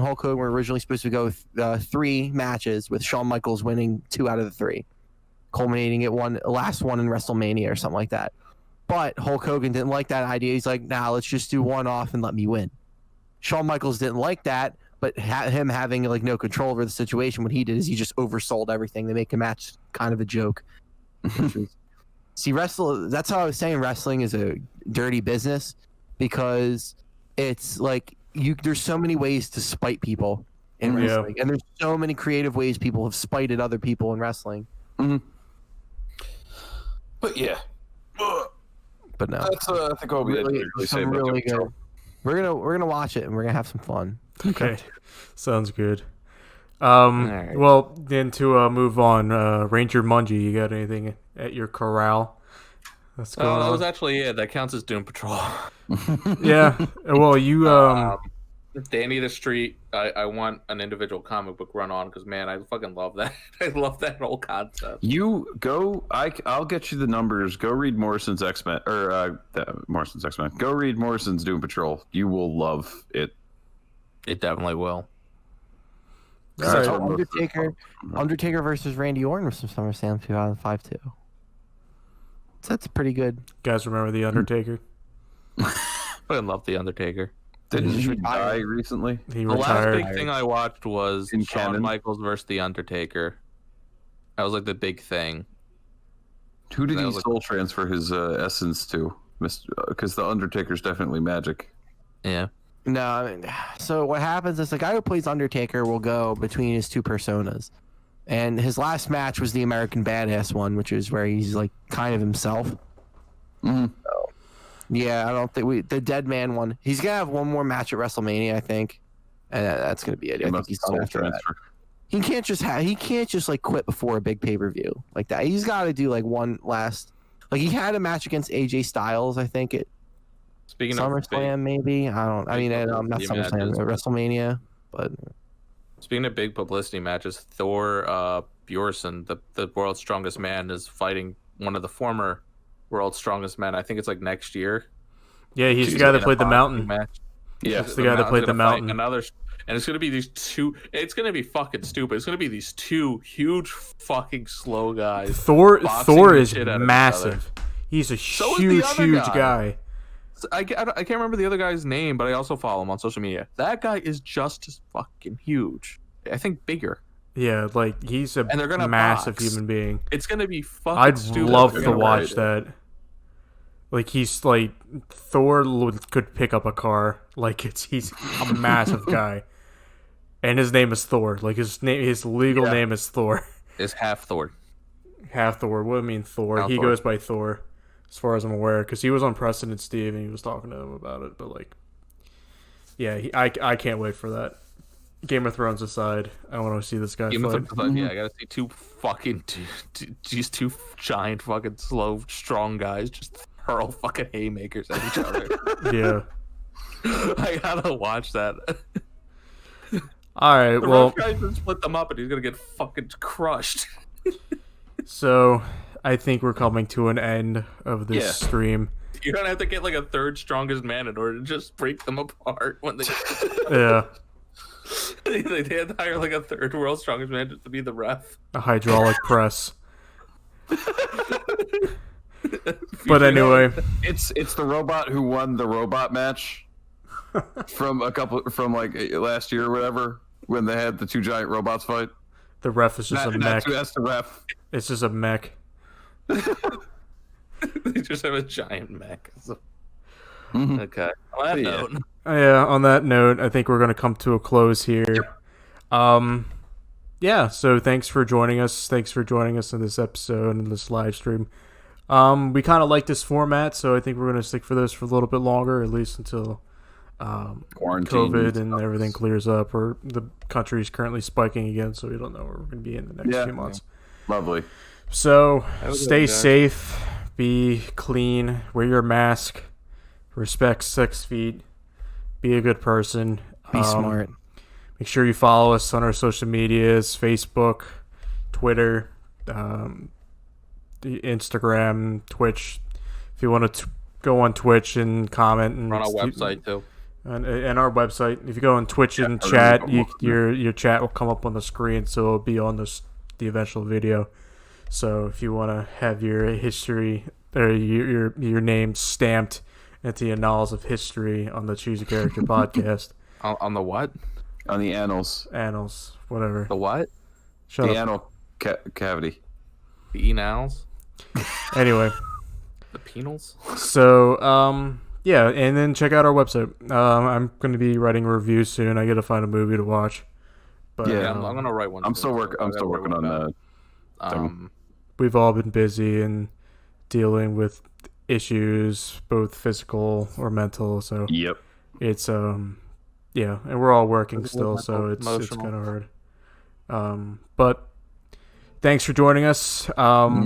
Hulk Hogan were originally supposed to go 3 matches, with Shawn Michaels winning 2 out of the 3, culminating at last one in WrestleMania or something like that. But Hulk Hogan didn't like that idea. He's like, nah, let's just do one off and let me win. Shawn Michaels didn't like that, but him having like no control over the situation, what he did is he just oversold everything. They make a match kind of a joke. See, that's how I was saying wrestling is a dirty business, because it's like there's so many ways to spite people in wrestling, and there's so many creative ways people have spited other people in wrestling. Mm-hmm. But yeah, but no, that's I think all we really say about really Doom Patrol. good. We're gonna watch it and we're gonna have some fun. Okay, sounds good. right. Well, then to move on, Ranger Mungie, you got anything at your corral? That's going Oh, that on? was actually it. That counts as Doom Patrol. Yeah. Well, you Danny the Street. I want an individual comic book run on because man, I fucking love that. I love that whole concept. You go. I'll get you the numbers. Go read Morrison's X-Men Morrison's X-Men. Go read Morrison's Doom Patrol. You will love it. It definitely will. All right. Undertaker versus Randy Orton was from SummerSlam 2005 too. So that's pretty good. guys remember the Undertaker? I fucking love the Undertaker. Didn't He he retired. die recently? He The last retired. big thing I watched was In Shawn canon? Michaels versus the Undertaker. That was like the big thing. Who did That he was like- soul transfer his essence to? Because the Undertaker's definitely magic. Yeah. No, I mean, so what happens is the guy who plays Undertaker will go between his 2 personas. And his last match was the American Badass one, which is where he's like kind of himself. Mhm. So, yeah, I don't think the Dead Man one. He's gonna have one more match at WrestleMania, I think, and that's gonna be it. I think he's done soul after that. transfer. He can't just like quit before a big pay-per-view like that. He's got to do like one last. Like he had a match against AJ Styles, I think at Speaking of SummerSlam, maybe. Not big SummerSlam, matches. at WrestleMania, but. Speaking of big publicity matches, Thor Bjornsson, the world's strongest man, is fighting one of the former world's strongest men. I think it's like next year. Yeah, he's the guy that played the Mountain. Match. Yeah, It's the guy that played the Mountain's gonna fight Mountain. and it's gonna be these two. It's gonna be fucking stupid. It's gonna be these two huge fucking slow guys. Thor the is shit out of each massive. He's a So is the huge, other huge guy. guy. I can't remember the other guy's name, but I also follow him on social media. That guy is just as fucking huge. I think bigger. Yeah, like he's a And they're gonna massive box. human being. It's gonna be fucking I'd stupid. love They're to gonna watch ride it. that. Like he's like Thor could pick up a car. Like he's a massive guy, and his name is Thor. Like his legal name is Thor. Is half Thor. Half Thor. What do I mean Thor? Half He Thor. goes by Thor, as far as I'm aware, because he was on Precedent Steve and he was talking to him about it. But like, yeah, I can't wait for that. Game of Thrones aside, I want to see this guy fight. Yeah, I gotta see these two giant fucking slow strong guys just hurl fucking haymakers at each other. Yeah. I gotta watch that. All right. The Well, rough guys just split them up, and he's gonna get fucking crushed. so I think we're coming to an end of this stream. You don't have to get like a third strongest man in order to just break them apart when they. Yeah. they had to hire like a third world strongest man just to be the ref. A hydraulic press. But anyway, It's the robot who won the robot match from like last year or whatever when they had the two giant robots fight. the ref is just a mech. That's the ref. It's just a mech. They just have a giant mech. So. Okay. On that Yeah. note. Yeah, on that note, I think we're going to come to a close here. Yeah, so thanks for joining us. Thanks for joining us in this episode and this live stream. We kind of like this format, so I think we're going to stick for this for a little bit longer, at least until Quarantine COVID and everything clears up, or the country is currently spiking again, so we don't know where we're going to be in the next few months. Lovely. So was stay good, guys. safe, be clean, wear your mask, respect 6 feet, be a good person. Be smart. Make sure you follow us on our social medias, Facebook, Twitter, Instagram, Twitch. If you want to go on Twitch and comment, and We're on our website too. and our website. If you go on Twitch and chat, your chat will come up on the screen, so it'll be on the eventual video. So if you want to have your history or your name stamped into the annals of history on the Choose a Character podcast, On the what? On the annals. annals, whatever. The what? Shut The up. anal cavity. The enals? Anyway, The penals? so yeah, and then check out our website. I'm going to be writing a review soon. I got to find a movie to watch. But Yeah, Yeah, I'm gonna write one. I'm soon, still so working. I I'm gotta still write working one on down. that. we've all been busy and dealing with issues, both physical or mental. So Yep. it's yeah, and we're all working Physical, still, so mental, it's kind emotional. of hard. But thanks for joining us.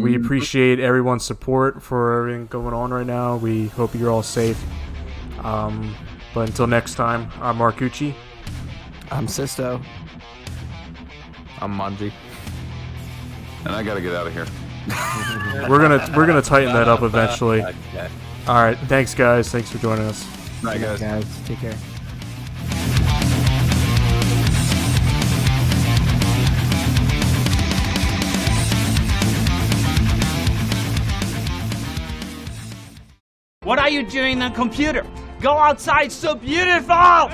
We appreciate everyone's support for everything going on right now. We hope you're all safe. But until next time, I'm Mark Gucci. I'm Sisto. I'm Manji. And I gotta get out of here. We're gonna tighten that up eventually. Okay. All right, thanks guys. Thanks for joining us. Night, guys. Guys, take care. What are you doing on computer? Go outside, so beautiful!